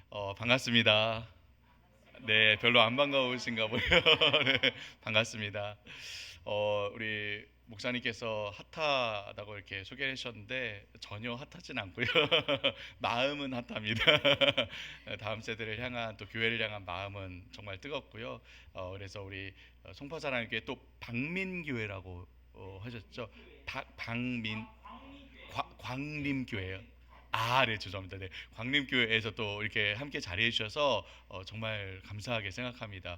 반갑습니다. 네, 별로 안 반가우신가 보요. 네, 반갑습니다. 우리 목사님께서 핫하다고 이렇게 소개해 주셨는데 전혀 핫하진 않고요. 마음은 핫합니다. 다음 세대를 향한 또 교회를 향한 마음은 정말 뜨겁고요. 그래서 우리 송파사랑교회 또 박민교회라고 하셨죠? 박민 광림교회요. 아, 네, 죄송합니다. 네, 광림교회에서 또 이렇게 함께 자리해 주셔서 정말 감사하게 생각합니다.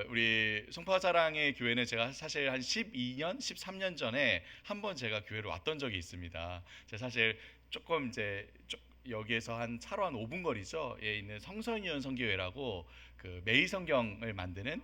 우리 송파사랑의 교회는 제가 사실 한 12년, 13년 전에 한번 제가 교회로 왔던 적이 있습니다. 제가 사실 조금 이제 여기에서 한 차로 한 5분 거리죠. 에 있는 성선이원 선교회라고 그 매일 성경을 만드는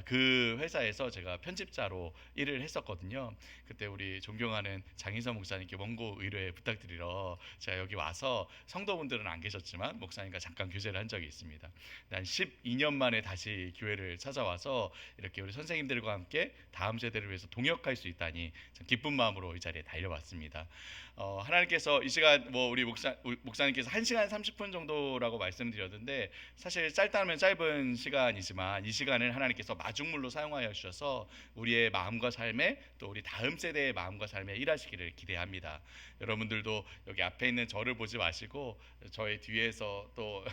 그 회사에서 제가 편집자로 일을 했었거든요. 그때 우리 존경하는 장인선 목사님께 원고 의뢰 부탁드리러 제가 여기 와서 성도분들은 안 계셨지만 목사님과 잠깐 교제를 한 적이 있습니다. 한 12년 만에 다시 교회를 찾아와서 이렇게 우리 선생님들과 함께 다음 세대를 위해서 동역할 수 있다니 참 기쁜 마음으로 이 자리에 달려왔습니다. 하나님께서 이 시간 뭐 우리 목사님께서 1시간 30분 정도라고 말씀드렸는데 사실 짧다면 짧은 시간이지만 이 시간을 하나님께서 마중물로 사용하여 주셔서 우리의 마음과 삶에 또 우리 다음 세대의 마음과 삶에 일하시기를 기대합니다. 여러분들도 여기 앞에 있는 저를 보지 마시고 저의 뒤에서 또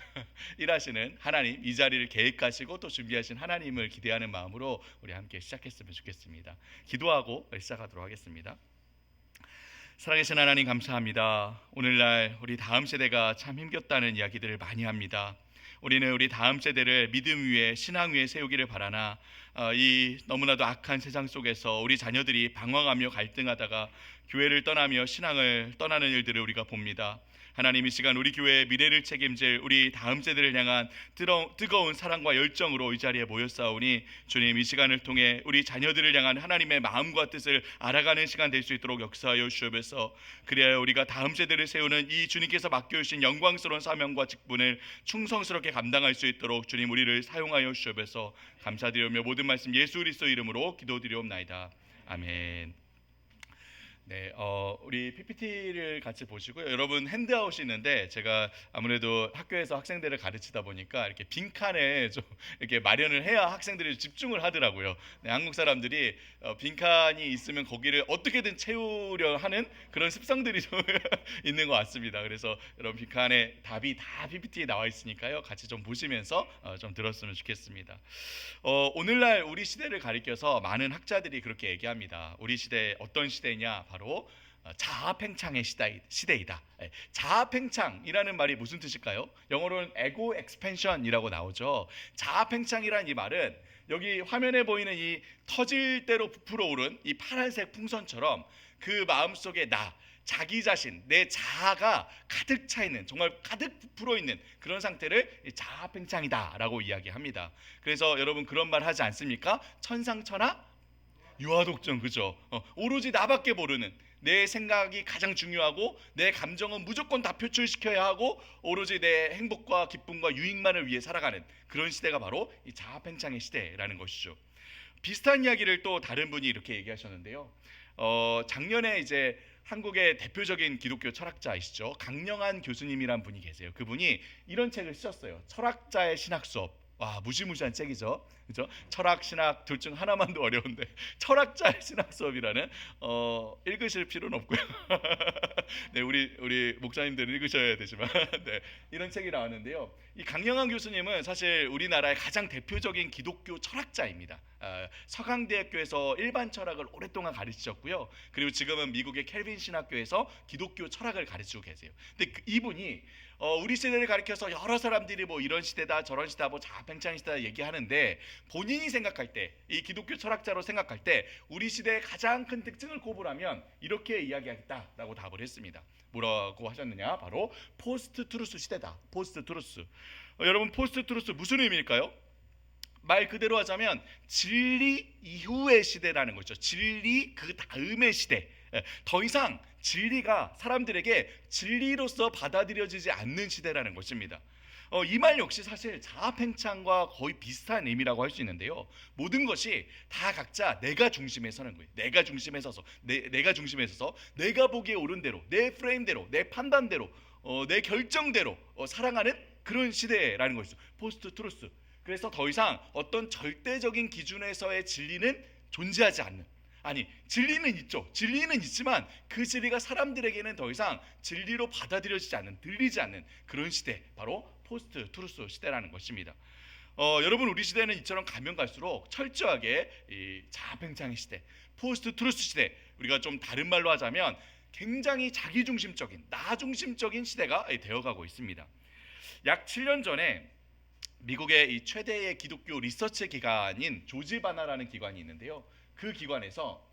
일하시는 하나님, 이 자리를 계획하시고 또 준비하신 하나님을 기대하는 마음으로 우리 함께 시작했으면 좋겠습니다. 기도하고 시작하도록 하겠습니다. 살아계신 하나님 감사합니다. 오늘날 우리 다음 세대가 참 힘겹다는 이야기들을 많이 합니다. 우리는 우리 다음 세대를 믿음 위에 신앙 위에 세우기를 바라나 이 너무나도 악한 세상 속에서 우리 자녀들이 방황하며 갈등하다가 교회를 떠나며 신앙을 떠나는 일들을 우리가 봅니다. 하나님, 이 시간 우리 교회의 미래를 책임질 우리 다음 세대를 향한 뜨거운 사랑과 열정으로 이 자리에 모였사오니 주님, 이 시간을 통해 우리 자녀들을 향한 하나님의 마음과 뜻을 알아가는 시간 될 수 있도록 역사하여 주옵소서. 그래야 우리가 다음 세대를 세우는 이 주님께서 맡겨주신 영광스러운 사명과 직분을 충성스럽게 감당할 수 있도록 주님, 우리를 사용하여 주옵소서. 감사드리며 모든 말씀 예수 그리스도 이름으로 기도드리옵나이다. 아멘. 네, 우리 PPT를 같이 보시고요. 여러분 핸드아웃이 있는데 제가 아무래도 학교에서 학생들을 가르치다 보니까 이렇게 빈칸에 좀 이렇게 마련을 해야 학생들이 집중을 하더라고요. 네, 한국 사람들이 빈칸이 있으면 거기를 어떻게든 채우려 하는 그런 습성들이 좀 있는 것 같습니다. 그래서 여러분 빈칸에 답이 다 PPT에 나와 있으니까요. 같이 좀 보시면서 좀 들었으면 좋겠습니다. 오늘날 우리 시대를 가리켜서 많은 학자들이 그렇게 얘기합니다. 우리 시대 어떤 시대냐? 바로 자아팽창의 시대이다. 자아팽창이라는 말이 무슨 뜻일까요? 영어로는 에고 엑스펜션이라고 나오죠. 자아팽창이란 이 말은 여기 화면에 보이는 이 터질 대로 부풀어 오른 이 파란색 풍선처럼 그 마음속에 자기 자신, 내 자아가 가득 차 있는, 정말 가득 부풀어 있는 그런 상태를 자아팽창이다라고 이야기합니다. 그래서 여러분 그런 말 하지 않습니까? 천상천하 유아독존, 그죠? 오로지 나밖에 모르는, 내 생각이 가장 중요하고 내 감정은 무조건 다 표출시켜야 하고 오로지 내 행복과 기쁨과 유익만을 위해 살아가는 그런 시대가 바로 이 자아팽창의 시대라는 것이죠. 비슷한 이야기를 또 다른 분이 이렇게 얘기하셨는데요. 작년에 이제 한국의 대표적인 기독교 철학자이시죠, 강영한 교수님이란 분이 계세요. 그분이 이런 책을 쓰셨어요. 철학자의 신학 수업. 와, 무시무시한 책이죠. 그죠? 철학, 신학 둘 중 하나만도 어려운데 철학자의 신학 수업이라는 읽으실 필요는 없고요. 네, 우리 목사님들은 읽으셔야 되지만 네, 이런 책이 나왔는데요. 이 강영한 교수님은 사실 우리나라의 가장 대표적인 기독교 철학자입니다. 서강대학교에서 일반 철학을 오랫동안 가르치셨고요. 그리고 지금은 미국의 켈빈 신학교에서 기독교 철학을 가르치고 계세요. 근데 이분이 우리 세대를 가리켜서 여러 사람들이 뭐 이런 시대다 저런 시대다 뭐 자아팽창 시대다 얘기하는데 본인이 생각할 때, 이 기독교 철학자로 생각할 때 우리 시대의 가장 큰 특징을 꼽으라면 이렇게 이야기하겠다라고 답을 했습니다. 뭐라고 하셨느냐? 바로 포스트 트루스 시대다. 포스트 트루스. 여러분, 포스트 트루스 무슨 의미일까요? 말 그대로 하자면 진리 이후의 시대라는 거죠. 진리 그 다음의 시대. 더 이상 진리가 사람들에게 진리로서 받아들여지지 않는 시대라는 것입니다. 이 말 역시 사실 자아팽창과 거의 비슷한 의미라고 할 수 있는데요. 모든 것이 다 각자 내가 중심에 서는 거예요. 내가 중심에 서서 내가 중심에 서서 내가 보기에 옳은 대로, 내 프레임대로, 내 판단대로, 내 결정대로 살아가는 그런 시대라는 것이죠. 포스트 트루스. 그래서 더 이상 어떤 절대적인 기준에서의 진리는 존재하지 않는, 아니 진리는 있죠. 진리는 있지만 그 진리가 사람들에게는 더 이상 진리로 받아들여지지 않는, 들리지 않는 그런 시대, 바로 포스트 트루스 시대라는 것입니다. 여러분, 우리 시대는 이처럼 가면 갈수록 철저하게 이 자아팽창의 시대, 포스트 트루스 시대, 우리가 좀 다른 말로 하자면 굉장히 자기중심적인, 나중심적인 시대가 되어가고 있습니다. 약 7년 전에 미국의 이 최대의 기독교 리서치 기관인 조지바나라는 기관이 있는데요. 그 기관에서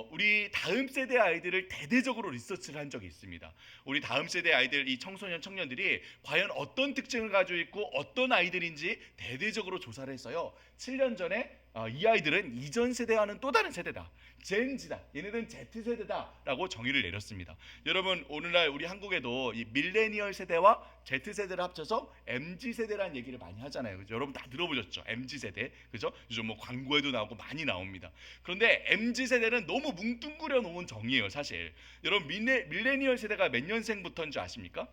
우리 다음 세대 아이들을 대대적으로 리서치를 한 적이 있습니다. 우리 다음 세대 아이들, 이 청소년 청년들이 과연 어떤 특징을 가지고 있고 어떤 아이들인지 대대적으로 조사를 했어요. 7년 전에 이 아이들은 이전 세대와는 또 다른 세대다, 젠지다, 얘네들은 Z세대다라고 정의를 내렸습니다. 여러분, 오늘날 우리 한국에도 이 밀레니얼 세대와 Z세대를 합쳐서 MZ세대라는 얘기를 많이 하잖아요. 그죠? 여러분 다 들어보셨죠? MZ세대. 그죠? 요즘 뭐 광고에도 나오고 많이 나옵니다. 그런데 MZ세대는 너무 뭉뚱그려 놓은 정의예요, 사실. 여러분, 밀레니얼 세대가 몇 년생부터인 줄 아십니까?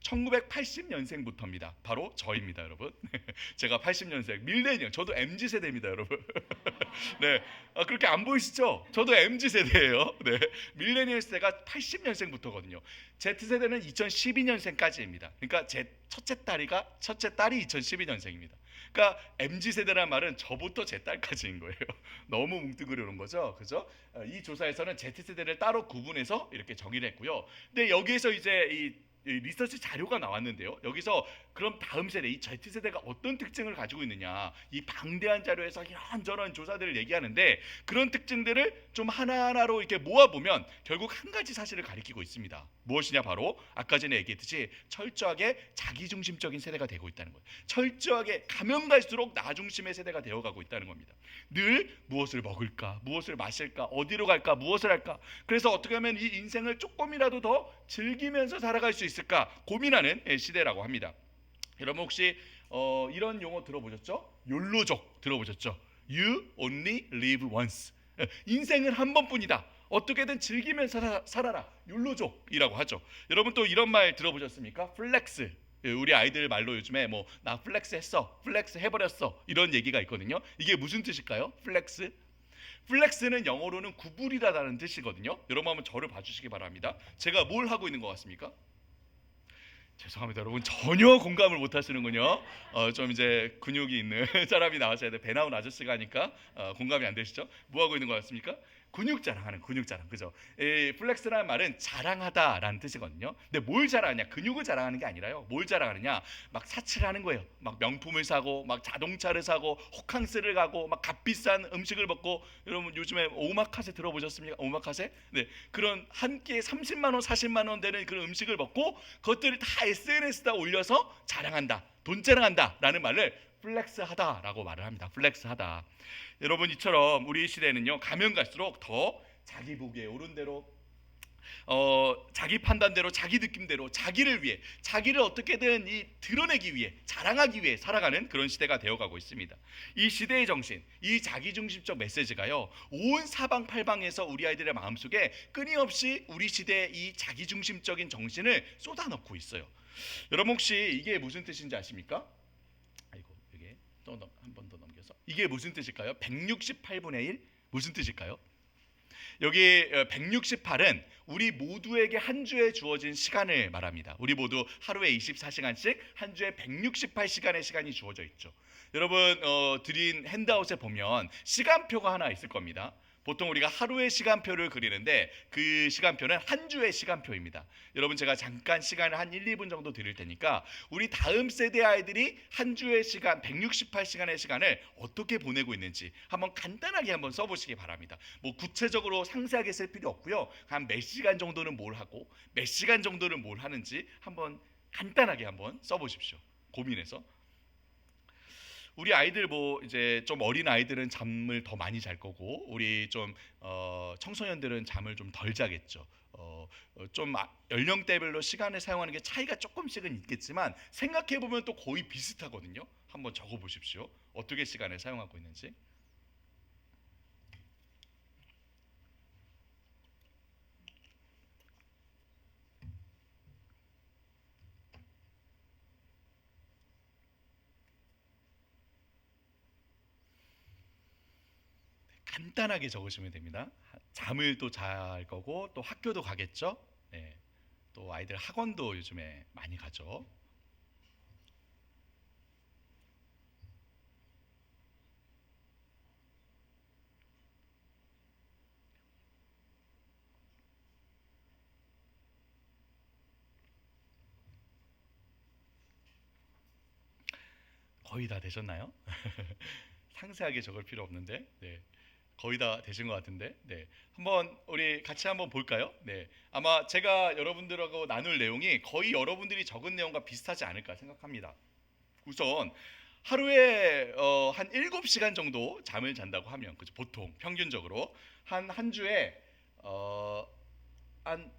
1980년생부터입니다. 바로 저입니다, 여러분. 제가 80년생 밀레니얼, 저도 MZ 세대입니다, 여러분. 네, 그렇게 안 보이시죠? 저도 MZ 세대예요. 네, 밀레니얼 세대가 80년생부터거든요. Z 세대는 2012년생까지입니다. 그러니까 제 첫째 딸이 2012년생입니다. 그러니까 MZ 세대란 말은 저부터 제 딸까지인 거예요. 너무 뭉뚱그려 놓은 거죠, 그죠? 이 조사에서는 Z 세대를 따로 구분해서 이렇게 정의를 했고요. 근데 여기에서 이제 이 리서치 자료가 나왔는데요. 여기서 그럼 다음 세대, 이 Z세대가 어떤 특징을 가지고 있느냐, 이 방대한 자료에서 이런저런 조사들을 얘기하는데 그런 특징들을 좀 하나하나로 이렇게 모아보면 결국 한 가지 사실을 가리키고 있습니다. 무엇이냐, 바로 아까 전에 얘기했듯이 철저하게 자기중심적인 세대가 되고 있다는 거예요. 철저하게 가면 갈수록 나중심의 세대가 되어가고 있다는 겁니다. 늘 무엇을 먹을까, 무엇을 마실까, 어디로 갈까, 무엇을 할까, 그래서 어떻게 하면 이 인생을 조금이라도 더 즐기면서 살아갈 수 있을까 고민하는 시대라고 합니다. 여러분 혹시 이런 용어 들어보셨죠? 욜로족 들어보셨죠? You only live once. 인생은 한 번뿐이다. 어떻게든 즐기면서 살아라. 욜로족이라고 하죠. 여러분 또 이런 말 들어보셨습니까? 플렉스. 우리 아이들 말로 요즘에 뭐 나 플렉스 했어, 플렉스 해버렸어, 이런 얘기가 있거든요. 이게 무슨 뜻일까요? 플렉스? 플렉스는 영어로는 구부리다라는 뜻이거든요. 여러분 한번 저를 봐주시기 바랍니다. 제가 뭘 하고 있는 것 같습니까? 죄송합니다, 여러분 전혀 공감을 못 하시는군요. 좀 이제 근육이 있는 사람이 나와셔야 돼. 배 나온 아저씨가 하니까 공감이 안 되시죠? 뭐 하고 있는 것 같습니까? 근육 자랑하는, 근육 자랑, 그죠? 이 플렉스라는 말은 자랑하다라는 뜻이거든요. 근데 뭘 자랑하냐? 근육을 자랑하는 게 아니라요. 뭘 자랑하느냐? 막 사치를 하는 거예요. 막 명품을 사고, 막 자동차를 사고, 호캉스를 가고, 막 값비싼 음식을 먹고. 여러분 요즘에 오마카세 들어보셨습니까? 오마카세? 네, 그런 한 끼에 30만 원, 40만 원 되는 그런 음식을 먹고 그것들을 다 SNS에다 올려서 자랑한다, 돈 자랑한다라는 말을 플렉스하다라고 말을 합니다. 플렉스하다. 여러분 이처럼 우리 시대는요 가면 갈수록 더 자기 보기에 옳은 대로, 자기 판단대로, 자기 느낌대로, 자기를 위해, 자기를 어떻게든 드러내기 위해, 자랑하기 위해 살아가는 그런 시대가 되어가고 있습니다. 이 시대의 정신, 이 자기중심적 메시지가요 온 사방팔방에서 우리 아이들의 마음속에 끊임없이 우리 시대의 이 자기중심적인 정신을 쏟아넣고 있어요. 여러분 혹시 이게 무슨 뜻인지 아십니까? 아이고, 이게 또 한 번 더 넘겨서, 이게 무슨 뜻일까요? 168분의 1 무슨 뜻일까요? 여기 168은 우리 모두에게 한 주에 주어진 시간을 말합니다. 우리 모두 하루에 24시간씩 한 주에 168시간의 시간이 주어져 있죠. 여러분 드린 핸드아웃에 보면 시간표가 하나 있을 겁니다. 보통 우리가 하루의 시간표를 그리는데 그 시간표는 한 주의 시간표입니다. 여러분 제가 잠깐 시간을 한 1, 2분 정도 드릴 테니까 우리 다음 세대 아이들이 한 주의 시간 168시간의 시간을 어떻게 보내고 있는지 한번 간단하게 한번 써보시기 바랍니다. 뭐 구체적으로 상세하게 쓸 필요 없고요. 한 몇 시간 정도는 뭘 하고 몇 시간 정도는 뭘 하는지 한번 간단하게 한번 써보십시오. 고민해서. 우리 아이들 뭐 이제 좀 어린 아이들은 잠을 더 많이 잘 거고 우리 좀 청소년들은 잠을 좀 덜 자겠죠. 좀 연령대별로 시간을 사용하는 게 차이가 조금씩은 있겠지만 생각해 보면 또 거의 비슷하거든요. 한번 적어 보십시오. 어떻게 시간을 사용하고 있는지. 간단하게 적으시면 됩니다. 잠을 또 잘 거고 또 학교도 가겠죠. 네. 또 아이들 학원도 요즘에 많이 가죠. 거의 다 되셨나요? 상세하게 적을 필요 없는데, 네, 거의 다 되신 것 같은데, 네, 한번 우리 같이 한번 볼까요? 네, 아마 제가 여러분들하고 나눌 내용이 거의 여러분들이 적은 내용과 비슷하지 않을까 생각합니다. 우선 하루에 한 7시간 정도 잠을 잔다고 하면, 그죠? 보통 평균적으로 한 주에 어, 한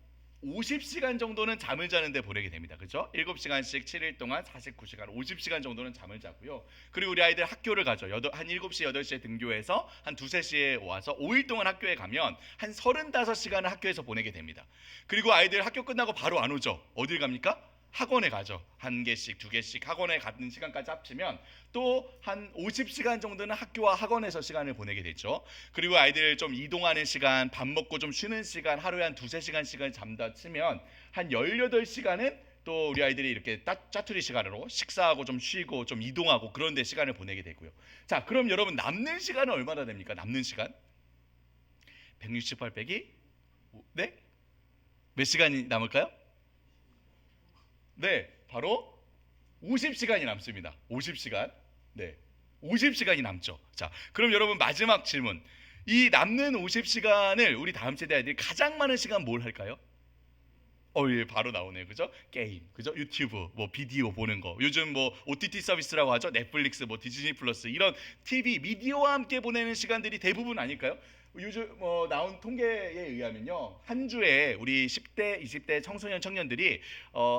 50시간 정도는 잠을 자는데 보내게 됩니다. 그죠? 7시간씩 7일 동안 49시간, 50시간 정도는 잠을 자고요. 그리고 우리 아이들 학교를 가죠. 한 7시, 8시에 등교해서 한 2, 3시에 와서 5일 동안 학교에 가면 한 35시간을 학교에서 보내게 됩니다. 그리고 아이들 학교 끝나고 바로 안 오죠. 어딜 갑니까? 학원에 가죠. 한 개씩, 두 개씩 학원에 가는 시간까지 합치면 또 한 50시간 정도는 학교와 학원에서 시간을 보내게 되죠. 그리고 아이들 좀 이동하는 시간, 밥 먹고 좀 쉬는 시간, 하루에 한 두세 시간씩을 잠다 치면 한 18시간은 또 우리 아이들이 이렇게 짜투리 시간으로 식사하고 좀 쉬고 좀 이동하고 그런 데 시간을 보내게 되고요. 자, 그럼 여러분 남는 시간은 얼마나 됩니까? 남는 시간? 168 빼기 네? 몇 시간이 남을까요? 네, 바로 50시간이 남습니다. 50시간. 네. 50시간이 남죠. 자, 그럼 여러분 마지막 질문. 이 남는 50시간을 우리 다음 세대 아이들이 가장 많은 시간 뭘 할까요? 예, 바로 나오네요. 그죠? 게임, 그죠? 유튜브, 뭐 비디오 보는 거. 요즘 뭐 OTT 서비스라고 하죠. 넷플릭스, 뭐 디즈니 플러스 이런 TV 미디어와 함께 보내는 시간들이 대부분 아닐까요? 요즘 뭐 나온 통계에 의하면요, 한 주에 우리 10대, 20대 청소년 청년들이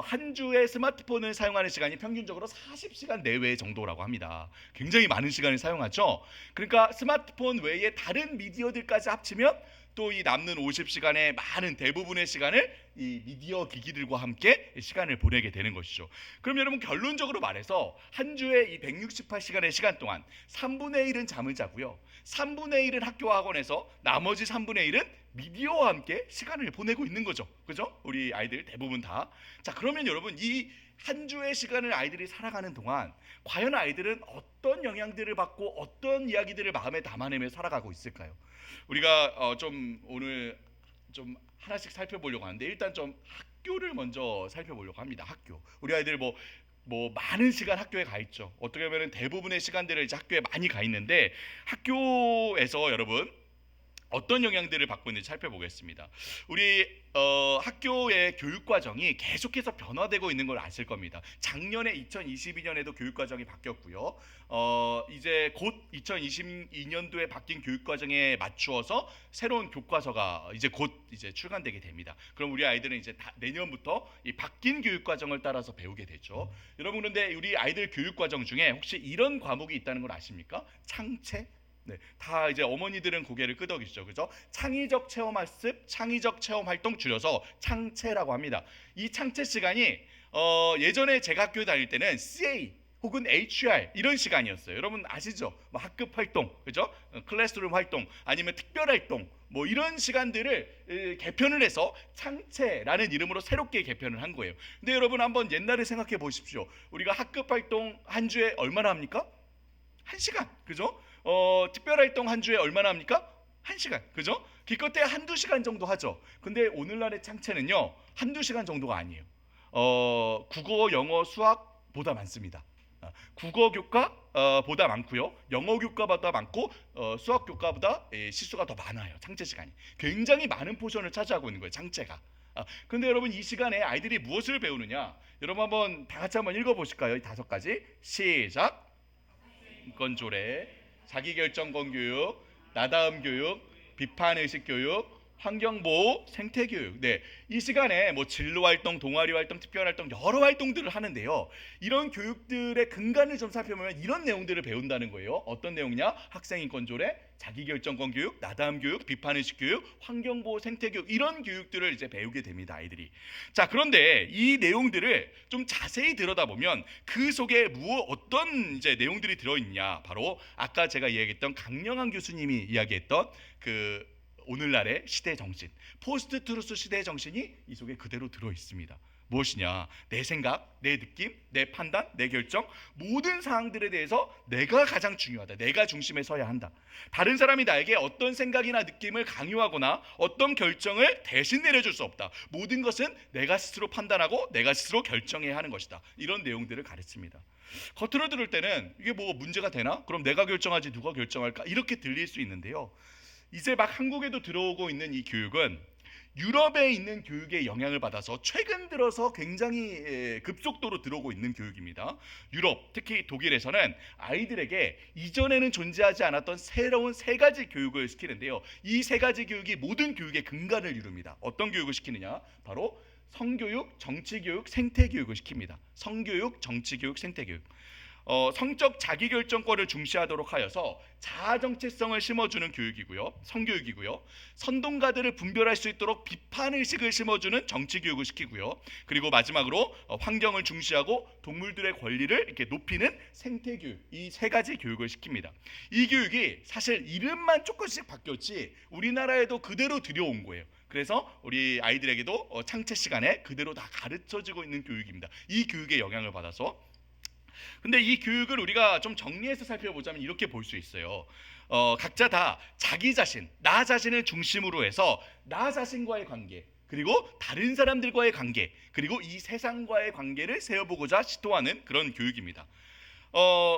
한 주에 스마트폰을 사용하는 시간이 평균적으로 40시간 내외 정도라고 합니다. 굉장히 많은 시간을 사용하죠. 그러니까 스마트폰 외에 다른 미디어들까지 합치면 또 이 남는 50시간의 많은 대부분의 시간을 이 미디어 기기들과 함께 시간을 보내게 되는 것이죠. 그럼 여러분 결론적으로 말해서 한 주에 이 168시간의 시간 동안 3분의 1은 잠을 자고요. 3분의 1은 학교와 학원에서 나머지 3분의 1은 미디어와 함께 시간을 보내고 있는 거죠. 그죠? 우리 아이들 대부분 다. 자, 그러면 여러분 이 한 주의 시간을 아이들이 살아가는 동안 과연 아이들은 어떤 영향들을 받고 어떤 이야기들을 마음에 담아내며 살아가고 있을까요? 우리가 좀 오늘 좀 하나씩 살펴보려고 하는데 일단 좀 학교를 먼저 살펴보려고 합니다. 학교. 우리 아이들 뭐 많은 시간 학교에 가 있죠. 어떻게 보면 대부분의 시간들을 이제 학교에 많이 가 있는데 학교에서 여러분 어떤 영향들을 받고 있는지 살펴보겠습니다. 우리 학교의 교육 과정이 계속해서 변화되고 있는 걸 아실 겁니다. 작년에 2022년에도 교육 과정이 바뀌었고요. 이제 곧 2022년도에 바뀐 교육 과정에 맞추어서 새로운 교과서가 이제 곧 이제 출간되게 됩니다. 그럼 우리 아이들은 이제 내년부터 이 바뀐 교육 과정을 따라서 배우게 되죠. 여러분 그런데 우리 아이들 교육 과정 중에 혹시 이런 과목이 있다는 걸 아십니까? 창체? 네, 다 이제 어머니들은 고개를 끄덕이시죠, 그죠? 창의적 체험 학습, 창의적 체험 활동 줄여서 창체라고 합니다. 이 창체 시간이 예전에 제가 학교 다닐 때는 CA 혹은 HR 이런 시간이었어요. 여러분 아시죠? 뭐 학급 활동, 그죠? 클래스룸 활동, 아니면 특별 활동, 뭐 이런 시간들을 개편을 해서 창체라는 이름으로 새롭게 개편을 한 거예요. 근데 여러분 한번 옛날에 생각해 보십시오. 우리가 학급 활동 한 주에 얼마나 합니까? 1시간, 그죠? 특별활동 한 주에 얼마나 합니까? 1시간, 그죠? 기껏해야 한두 시간 정도 하죠. 근데 오늘날의 창체는요, 한두 시간 정도가 아니에요. 국어, 영어, 수학보다 많습니다. 국어 교과 보다 많고요. 영어 교과보다 많고 수학 교과보다 시수가 더 많아요. 창체 시간이 굉장히 많은 포션을 차지하고 있는 거예요. 창체가. 근데 여러분 이 시간에 아이들이 무엇을 배우느냐? 여러분 한번 다 같이 한번 읽어보실까요? 이 5가지. 시작. 인권조례, 자기결정권 교육, 나다움 교육, 비판의식 교육, 환경보호, 생태교육. 네, 이 시간에 뭐 진로활동, 동아리활동, 특별활동 여러 활동들을 하는데요. 이런 교육들의 근간을 좀 살펴보면 이런 내용들을 배운다는 거예요. 어떤 내용이냐? 학생인권 조례, 자기결정권 교육, 나담 교육, 비판의식 교육, 환경보호, 생태교육 이런 교육들을 이제 배우게 됩니다, 아이들이. 자, 그런데 이 내용들을 좀 자세히 들여다보면 그 속에 어떤 이제 내용들이 들어있냐? 바로 아까 제가 이야기했던 강영한 교수님이 이야기했던 그 오늘날의 시대 정신, 포스트 트루스 시대의 정신이 이 속에 그대로 들어 있습니다. 무엇이냐? 내 생각, 내 느낌, 내 판단, 내 결정, 모든 사항들에 대해서 내가 가장 중요하다. 내가 중심에 서야 한다. 다른 사람이 나에게 어떤 생각이나 느낌을 강요하거나 어떤 결정을 대신 내려줄 수 없다. 모든 것은 내가 스스로 판단하고 내가 스스로 결정해야 하는 것이다. 이런 내용들을 가르칩니다. 겉으로 들을 때는 이게 뭐 문제가 되나? 그럼 내가 결정하지 누가 결정할까? 이렇게 들릴 수 있는데요. 이제 막 한국에도 들어오고 있는 이 교육은 유럽에 있는 교육의 영향을 받아서 최근 들어서 굉장히 급속도로 들어오고 있는 교육입니다. 유럽, 특히 독일에서는 아이들에게 이전에는 존재하지 않았던 새로운 세 가지 교육을 시키는데요. 이 세 가지 교육이 모든 교육의 근간을 이룹니다. 어떤 교육을 시키느냐? 바로 성교육, 정치교육, 생태교육을 시킵니다. 성교육, 정치교육, 생태교육. 성적 자기결정권을 중시하도록 하여서 자아 정체성을 심어주는 교육이고요, 성교육이고요. 선동가들을 분별할 수 있도록 비판의식을 심어주는 정치교육을 시키고요. 그리고 마지막으로 환경을 중시하고 동물들의 권리를 이렇게 높이는 생태교육, 이 세 가지 교육을 시킵니다. 이 교육이 사실 이름만 조금씩 바뀌었지 우리나라에도 그대로 들여온 거예요. 그래서 우리 아이들에게도 창체 시간에 그대로 다 가르쳐지고 있는 교육입니다. 이 교육의 영향을 받아서. 근데 이 교육을 우리가 좀 정리해서 살펴보자면 이렇게 볼 수 있어요. 각자 다 자기 자신, 나 자신을 중심으로 해서 나 자신과의 관계, 그리고 다른 사람들과의 관계, 그리고 이 세상과의 관계를 세워보고자 시도하는 그런 교육입니다.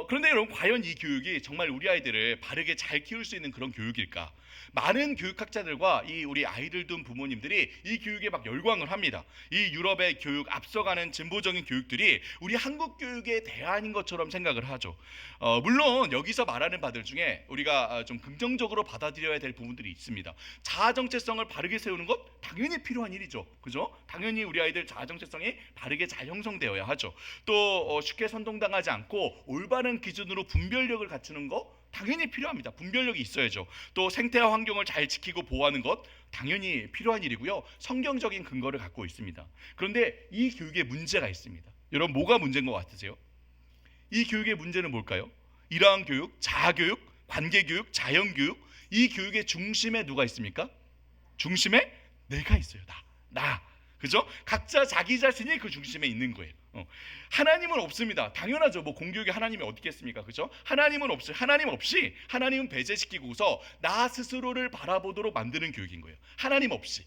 그런데 여러분, 과연 이 교육이 정말 우리 아이들을 바르게 잘 키울 수 있는 그런 교육일까? 많은 교육학자들과 이 우리 아이들 둔 부모님들이 이 교육에 막 열광을 합니다. 이 유럽의 교육, 앞서가는 진보적인 교육들이 우리 한국 교육의 대안인 것처럼 생각을 하죠. 물론 여기서 말하는 바들 중에 우리가 좀 긍정적으로 받아들여야 될 부분들이 있습니다. 자아 정체성을 바르게 세우는 것 당연히 필요한 일이죠. 그죠? 당연히 우리 아이들 자아 정체성이 바르게 잘 형성되어야 하죠. 또 쉽게 선동당하지 않고 올바른 기준으로 분별력을 갖추는 거 당연히 필요합니다. 분별력이 있어야죠. 또 생태와 환경을 잘 지키고 보호하는 것 당연히 필요한 일이고요. 성경적인 근거를 갖고 있습니다. 그런데 이 교육에 문제가 있습니다. 여러분, 뭐가 문제인 것 같으세요? 이 교육의 문제는 뭘까요? 이러한 교육, 자아교육, 관계교육, 자연교육, 이 교육의 중심에 누가 있습니까? 중심에 내가 있어요. 나. 그죠? 각자 자기 자신이 그 중심에 있는 거예요. 하나님은 없습니다. 당연하죠. 뭐 공교육에 하나님이 어디 있겠습니까? 그죠? 하나님은 없어요. 하나님 없이, 하나님은 배제시키고서 나 스스로를 바라보도록 만드는 교육인 거예요. 하나님 없이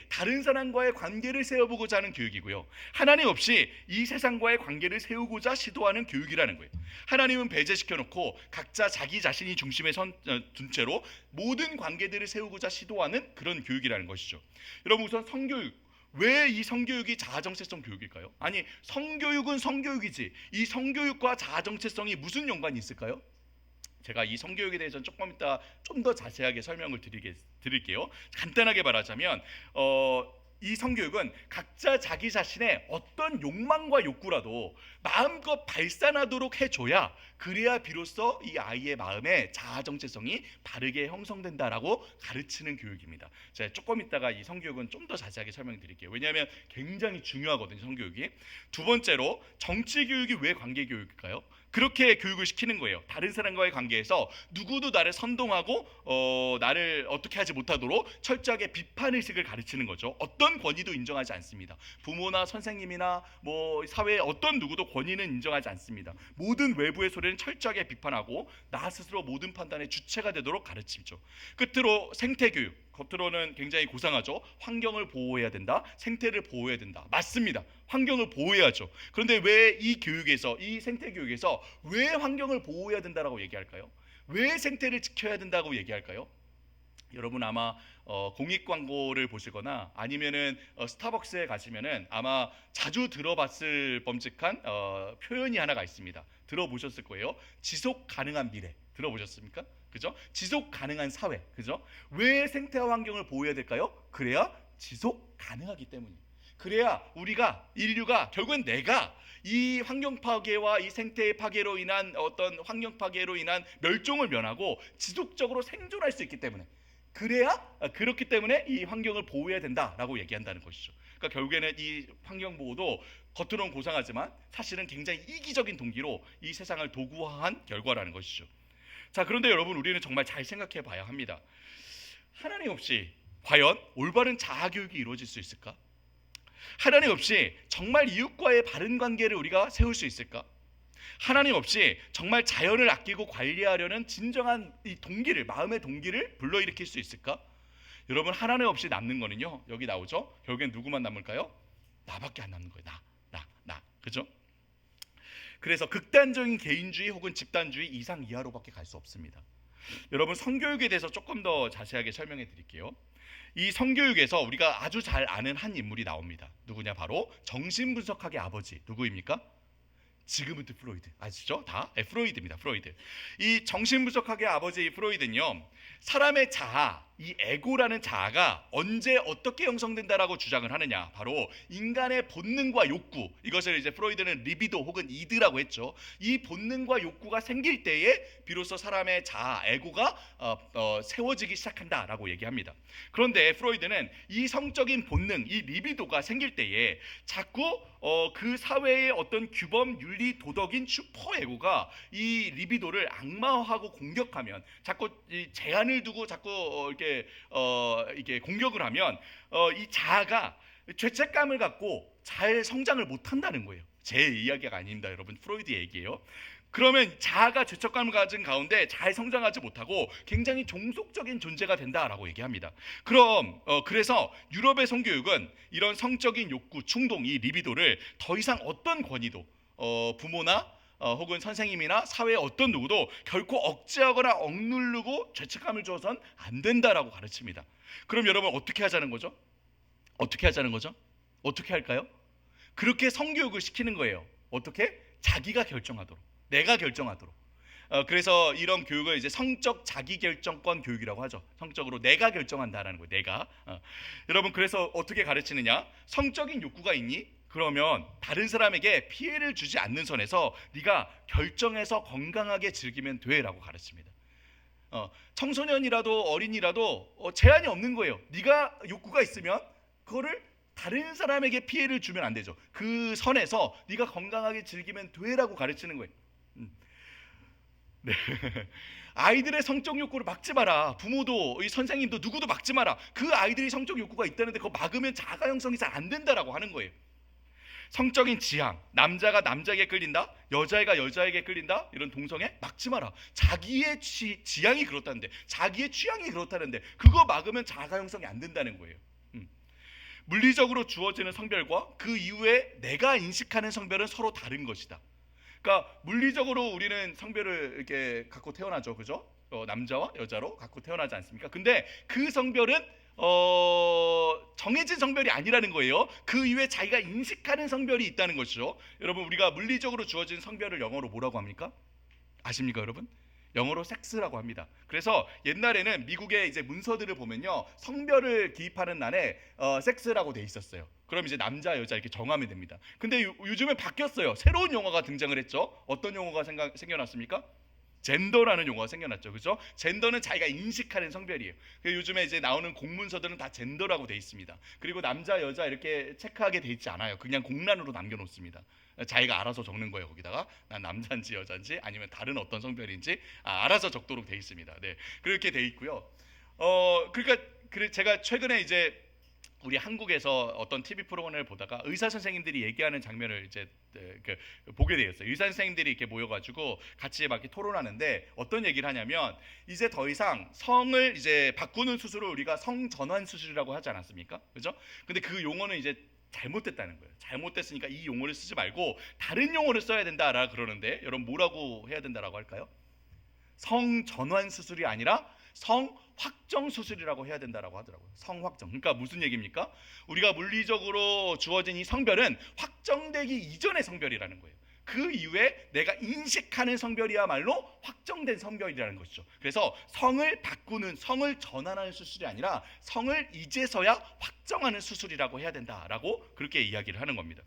다른 사람과의 관계를 세워보고자 하는 교육이고요. 하나님 없이 이 세상과의 관계를 세우고자 시도하는 교육이라는 거예요. 하나님은 배제시켜놓고 각자 자기 자신이 중심에 둔 채로 모든 관계들을 세우고자 시도하는 그런 교육이라는 것이죠. 여러분, 우선 성교육, 왜 이 성교육이 자아정체성 교육일까요? 아니, 성교육은 성교육이지 이 성교육과 자아정체성이 무슨 연관이 있을까요? 제가 이 성교육에 대해서는 조금 이따 좀 더 자세하게 설명을 드릴게요. 간단하게 말하자면 이 성교육은 각자 자기 자신의 어떤 욕망과 욕구라도 마음껏 발산하도록 해줘야, 그래야 비로소 이 아이의 마음에 자아 정체성이 바르게 형성된다라고 가르치는 교육입니다. 제가 조금 있다가 이 성교육은 좀 더 자세하게 설명드릴게요. 왜냐하면 굉장히 중요하거든요, 성교육이. 두 번째로, 정치 교육이 왜 관계 교육일까요? 그렇게 교육을 시키는 거예요. 다른 사람과의 관계에서 누구도 나를 선동하고 나를 어떻게 하지 못하도록 철저하게 비판의식을 가르치는 거죠. 어떤 권위도 인정하지 않습니다. 부모나 선생님이나 뭐 사회의 어떤 누구도 권위는 인정하지 않습니다. 모든 외부의 소리는 철저하게 비판하고 나 스스로 모든 판단의 주체가 되도록 가르치죠. 끝으로 생태교육, 겉으로는 굉장히 고상하죠. 환경을 보호해야 된다, 생태를 보호해야 된다. 맞습니다. 환경을 보호해야죠. 그런데 왜 이 교육에서, 이 생태교육에서 왜 환경을 보호해야 된다라고 얘기할까요? 왜 생태를 지켜야 된다고 얘기할까요? 여러분 아마 공익 광고를 보시거나 아니면은 스타벅스에 가시면은 아마 자주 들어봤을 범직한 표현이 하나가 있습니다. 들어보셨을 거예요. 지속 가능한 미래. 들어보셨습니까? 그죠? 지속 가능한 사회, 그죠? 왜 생태와 환경을 보호해야 될까요? 그래야 지속 가능하기 때문이에요. 그래야 우리가 인류가 결국엔 내가 이 환경 파괴와 이 생태 파괴로 인한 어떤 환경 파괴로 인한 멸종을 면하고 지속적으로 생존할 수 있기 때문에 그래야 그렇기 때문에 이 환경을 보호해야 된다라고 얘기한다는 것이죠. 그러니까 결국에는 이 환경 보호도 겉으로는 고상하지만 사실은 굉장히 이기적인 동기로 이 세상을 도구화한 결과라는 것이죠. 자, 그런데 여러분 우리는 정말 잘 생각해 봐야 합니다. 하나님 없이 과연 올바른 자아 교육이 이루어질 수 있을까? 하나님 없이 정말 이웃과의 바른 관계를 우리가 세울 수 있을까? 하나님 없이 정말 자연을 아끼고 관리하려는 진정한 이 동기를, 마음의 동기를 불러일으킬 수 있을까? 여러분, 하나님 없이 남는 거는요, 여기 나오죠? 결국엔 누구만 남을까요? 나밖에 안 남는 거예요. 나. 그죠? 그래서 극단적인 개인주의 혹은 집단주의 이상 이하로밖에 갈 수 없습니다. 여러분, 성교육에 대해서 조금 더 자세하게 설명해 드릴게요. 이 성교육에서 우리가 아주 잘 아는 한 인물이 나옵니다. 누구냐? 바로 정신분석학의 아버지. 누구입니까? 지그문트 프로이드. 아시죠? 다 프로이드입니다. 프로이드. 이 정신분석학의 아버지 프로이드는요, 사람의 자아, 이 에고라는 자아가 언제 어떻게 형성된다라고 주장을 하느냐, 바로 인간의 본능과 욕구, 이것을 이제 프로이드는 리비도 혹은 이드라고 했죠. 이 본능과 욕구가 생길 때에 비로소 사람의 자아, 에고가 세워지기 시작한다라고 얘기합니다. 그런데 프로이드는 이 성적인 본능, 이 리비도가 생길 때에 자꾸 그 사회의 어떤 규범, 윤리, 도덕인 슈퍼 에고가 이 리비도를 악마화하고 공격하면, 자꾸 이 제한을 두고 자꾸 이게 공격을 하면 이 자아가 죄책감을 갖고 잘 성장을 못한다는 거예요. 제 이야기가 아닙니다, 여러분. 프로이드 얘기예요. 그러면 자아가 죄책감을 가진 가운데 잘 성장하지 못하고 굉장히 종속적인 존재가 된다라고 얘기합니다. 그래서 유럽의 성교육은 이런 성적인 욕구, 충동, 이 리비도를 더 이상 어떤 권위도 부모나 혹은 선생님이나 사회의 어떤 누구도 결코 억제하거나 억누르고 죄책감을 줘선 안 된다라고 가르칩니다. 그럼 여러분 어떻게 하자는 거죠? 어떻게 하자는 거죠? 어떻게 할까요? 그렇게 성교육을 시키는 거예요. 어떻게? 자기가 결정하도록, 내가 결정하도록. 그래서 이런 교육을 이제 성적 자기결정권 교육이라고 하죠. 성적으로 내가 결정한다라는 거예요. 내가. 여러분, 그래서 어떻게 가르치느냐? 성적인 욕구가 있니? 그러면 다른 사람에게 피해를 주지 않는 선에서 네가 결정해서 건강하게 즐기면 돼라고 가르칩니다. 청소년이라도 어린이라도 제한이 없는 거예요. 네가 욕구가 있으면 그거를 다른 사람에게 피해를 주면 안 되죠. 그 선에서 네가 건강하게 즐기면 돼라고 가르치는 거예요. 네. 아이들의 성적 욕구를 막지 마라. 부모도, 이 선생님도, 누구도 막지 마라. 그 아이들이 성적 욕구가 있다는데 그거 막으면 자가 형성이 잘 안 된다라고 하는 거예요. 성적인 지향, 남자가 남자에게 끌린다, 여자애가 여자에게 끌린다, 이런 동성애 막지 마라. 자기의 지향이 그렇다는데, 자기의 취향이 그렇다는데 그거 막으면 자가 형성이 안 된다는 거예요. 물리적으로 주어지는 성별과 그 이후에 내가 인식하는 성별은 서로 다른 것이다. 그러니까 물리적으로 우리는 성별을 이렇게 갖고 태어나죠, 그죠? 남자와 여자로 갖고 태어나지 않습니까? 근데 그 성별은 정해진 성별이 아니라는 거예요. 그 이후에 자기가 인식하는 성별이 있다는 것이죠. 여러분, 우리가 물리적으로 주어진 성별을 영어로 뭐라고 합니까? 아십니까, 여러분? 영어로 섹스라고 합니다. 그래서 옛날에는 미국의 이제 문서들을 보면요, 성별을 기입하는 난에 섹스라고 돼 있었어요. 그럼 이제 남자, 여자 이렇게 정하면 됩니다. 근데 요즘에 바뀌었어요. 새로운 용어가 등장을 했죠. 어떤 용어가 생겨났습니까? 젠더라는 용어가 생겨났죠, 그죠? 젠더는 자기가 인식하는 성별이에요. 요즘에 이제 나오는 공문서들은 다 젠더라고 돼 있습니다. 그리고 남자, 여자 이렇게 체크하게 돼 있지 않아요. 그냥 공란으로 남겨놓습니다. 자기가 알아서 적는 거예요. 거기다가 난 남자인지 여자인지 아니면 다른 어떤 성별인지 알아서 적도록 돼 있습니다. 네, 그렇게 돼 있고요. 그러니까 제가 최근에 이제 우리 한국에서 어떤 TV 프로그램을 보다가 의사 선생님들이 얘기하는 장면을 이제 보게 되었어요. 의사 선생님들이 이렇게 모여가지고 같이 막 이렇게 토론하는데 어떤 얘기를 하냐면, 이제 더 이상 성을 이제 바꾸는 수술을 우리가 성전환 수술이라고 하지 않았습니까? 그죠? 근데 그 용어는 이제 잘못됐다는 거예요. 잘못됐으니까 이 용어를 쓰지 말고 다른 용어를 써야 된다라 그러는데, 여러분 뭐라고 해야 된다라고 할까요? 성전환 수술이 아니라 성확정 수술이라고 해야 된다라고 하더라고요. 성확정. 그러니까 무슨 얘기입니까? 우리가 물리적으로 주어진 이 성별은 확정되기 이전의 성별이라는 거예요. 그 이후에 내가 인식하는 성별이야말로 확정된 성별이라는 것이죠. 그래서 성을 바꾸는, 성을 전환하는 수술이 아니라 성을 이제서야 확정하는 수술이라고 해야 된다라고 그렇게 이야기를 하는 겁니다.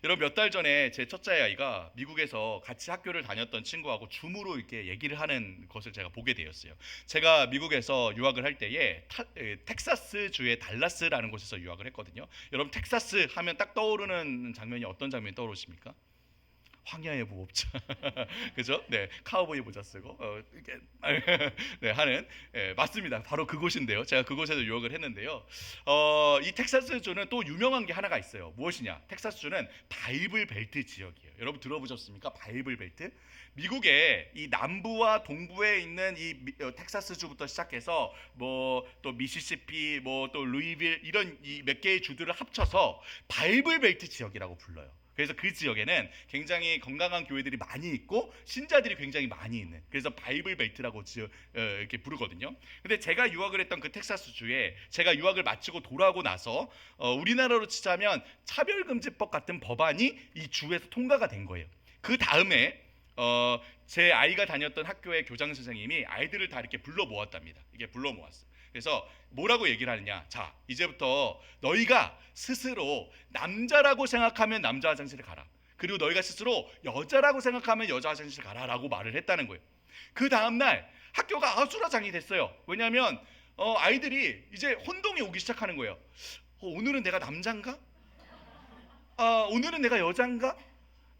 여러분, 몇 달 전에 제 첫째 아이가 미국에서 같이 학교를 다녔던 친구하고 줌으로 이렇게 얘기를 하는 것을 제가 보게 되었어요. 제가 미국에서 유학을 할 때에 텍사스 주의 달라스라는 곳에서 유학을 했거든요. 여러분, 텍사스 하면 딱 떠오르는 장면이 어떤 장면이 떠오르십니까? 황야의 무법자, 그죠? 네, 카우보이 모자 쓰고 이렇게 네, 하는, 맞습니다. 바로 그곳인데요. 제가 그곳에서 유학을 했는데요. 이 텍사스주는 또 유명한 게 하나가 있어요. 무엇이냐? 텍사스주는 바이블 벨트 지역이에요. 여러분 들어보셨습니까? 바이블 벨트? 미국의 이 남부와 동부에 있는 이 텍사스주부터 시작해서 뭐 또 미시시피, 뭐 또 루이빌, 이런 이 몇 개의 주들을 합쳐서 바이블 벨트 지역이라고 불러요. 그래서 그 지역에는 굉장히 건강한 교회들이 많이 있고 신자들이 굉장히 많이 있는, 그래서 바이블 벨트라고 이렇게 부르거든요. 근데 제가 유학을 했던 그 텍사스 주에 제가 유학을 마치고 돌아오고 나서 우리나라로 치자면 차별금지법 같은 법안이 이 주에서 통과가 된 거예요. 그 다음에 제 아이가 다녔던 학교의 교장 선생님이 아이들을 다 이렇게 불러 모았답니다. 이게 불러 모았어요. 그래서 뭐라고 얘기를 하느냐? 자, 이제부터 너희가 스스로 남자라고 생각하면 남자 화장실에 가라. 그리고 너희가 스스로 여자라고 생각하면 여자 화장실에 가라라고 말을 했다는 거예요. 그 다음 날 학교가 아수라장이 됐어요. 왜냐하면 아이들이 이제 혼동이 오기 시작하는 거예요. 오늘은 내가 남잔가? 오늘은 내가 여잔가?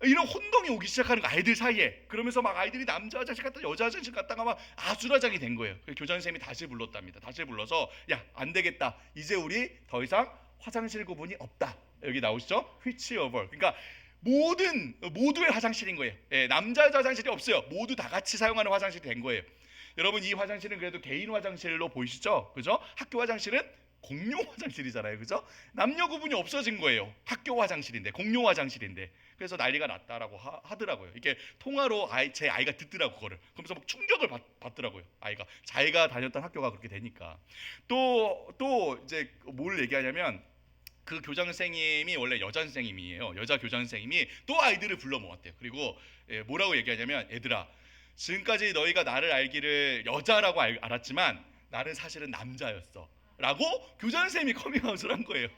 이런 혼동이 오기 시작하는 거, 아이들 사이에. 그러면서 막 아이들이 남자 화장실 갔다 여자 화장실 갔다가 막 아수라장이 된 거예요. 교장 선생님이 다시 불렀답니다. 다시 불러서 야, 안 되겠다. 이제 우리 더 이상 화장실 구분이 없다. 여기 나오시죠? which of all. 그러니까 모두의 화장실인 거예요. 남자 여자 화장실이 없어요. 모두 다 같이 사용하는 화장실이 된 거예요. 여러분, 이 화장실은 그래도 개인 화장실로 보이시죠? 그죠? 학교 화장실은 공용 화장실이잖아요. 그죠? 남녀 구분이 없어진 거예요. 학교 화장실인데, 공용 화장실인데. 그래서 난리가 났다라고 하더라고요. 이게 통화로 제 아이가 듣더라고 그거를. 그러면서 막 충격을 받더라고요. 아이가 자기가 다녔던 학교가 그렇게 되니까. 또 이제 뭘 얘기하냐면, 그 교장 선생님이 원래 여자 선생님이에요. 여자 교장 선생님이 또 아이들을 불러 모았대요. 그리고 뭐라고 얘기하냐면, 얘들아, 지금까지 너희가 나를 알기를 여자라고 알았지만 나는 사실은 남자였어 라고 교장 선생님이 커밍아웃을 한 거예요.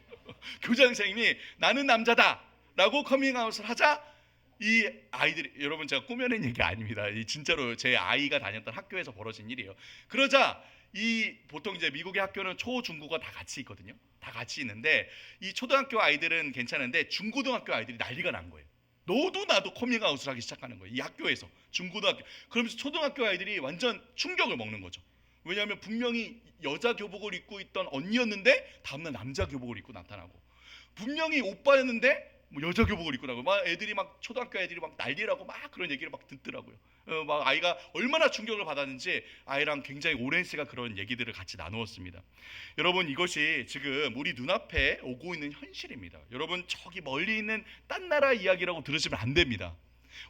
교장 선생님이 나는 남자다 라고 커밍아웃을 하자, 이 아이들이, 여러분 제가 꾸며낸 얘기 아닙니다. 이 진짜로 제 아이가 다녔던 학교에서 벌어진 일이에요. 그러자 이 보통 이제 미국의 학교는 초, 중고가 다 같이 있거든요. 다 같이 있는데 이 초등학교 아이들은 괜찮은데 중고등학교 아이들이 난리가 난 거예요. 너도 나도 커밍아웃을 하기 시작하는 거예요. 이 학교에서 중고등학교. 그러면서 초등학교 아이들이 완전 충격을 먹는 거죠. 왜냐하면 분명히 여자 교복을 입고 있던 언니였는데 다음날 남자 교복을 입고 나타나고, 분명히 오빠였는데 뭐 여자 교복을 입고 나고, 막 애들이 막 초등학교 애들이 막 난리라고 막 그런 얘기를 막 듣더라고요. 막 아이가 얼마나 충격을 받았는지 아이랑 굉장히 오랜 시간 그런 얘기들을 같이 나누었습니다. 여러분, 이것이 지금 우리 눈앞에 오고 있는 현실입니다. 여러분, 저기 멀리 있는 딴 나라 이야기라고 들으시면 안 됩니다.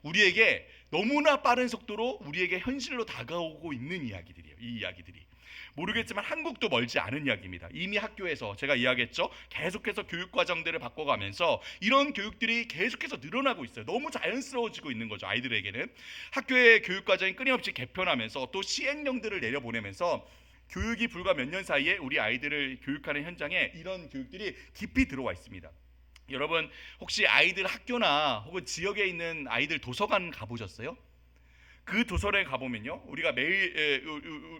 우리에게 너무나 빠른 속도로 우리에게 현실로 다가오고 있는 이야기들이에요. 이 이야기들이 모르겠지만 한국도 멀지 않은 이야기입니다. 이미 학교에서 제가 이야기했죠. 계속해서 교육 과정들을 바꿔가면서 이런 교육들이 계속해서 늘어나고 있어요. 너무 자연스러워지고 있는 거죠. 아이들에게는 학교의 교육 과정이 끊임없이 개편하면서 또 시행령들을 내려보내면서 교육이 불과 몇 년 사이에 우리 아이들을 교육하는 현장에 이런 교육들이 깊이 들어와 있습니다. 여러분, 혹시 아이들 학교나 혹은 지역에 있는 아이들 도서관 가보셨어요? 그 도서관에 가보면요, 우리가 매일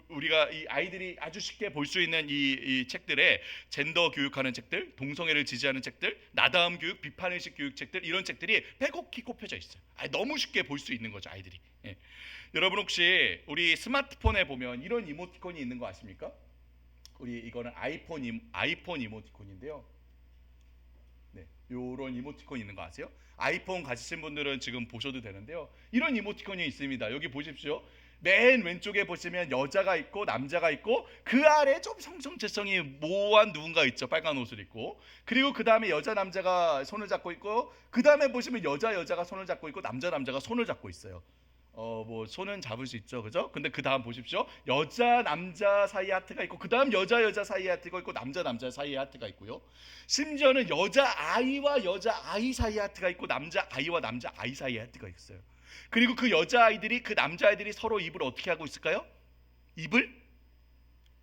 우리가 이 아이들이 아주 쉽게 볼 수 있는 이 책들에 젠더 교육하는 책들, 동성애를 지지하는 책들, 나다움 교육, 비판의식 교육 책들, 이런 책들이 빼곡히 꼽혀져 있어요. 너무 쉽게 볼 수 있는 거죠, 아이들이. 여러분, 혹시 우리 스마트폰에 보면 이런 이모티콘이 있는 거 아십니까? 우리 이거는 아이폰 이모티콘인데요. 네, 요런 이모티콘 있는 거 아세요? 아이폰 가지신 분들은 지금 보셔도 되는데요. 이런 이모티콘이 있습니다. 여기 보십시오. 맨 왼쪽에 보시면 여자가 있고 남자가 있고, 그 아래 좀 성정체성이 모호한 누군가 있죠. 빨간 옷을 입고. 그리고 그 다음에 여자 남자가 손을 잡고 있고, 그 다음에 보시면 여자가 손을 잡고 있고, 남자가 손을 잡고 있어요. 뭐 손은 잡을 수 있죠, 그죠? 근데 그 다음 보십시오. 여자 남자 사이에 하트가 있고, 그 다음 여자 여자 사이에 하트가 있고, 남자 남자 사이에 하트가 있고요. 심지어는 여자 아이와 여자 아이 사이에 하트가 있고, 남자 아이와 남자 아이 사이에 하트가 있어요. 그리고 그 여자 아이들이 그 남자 아이들이 서로 입을 어떻게 하고 있을까요? 입을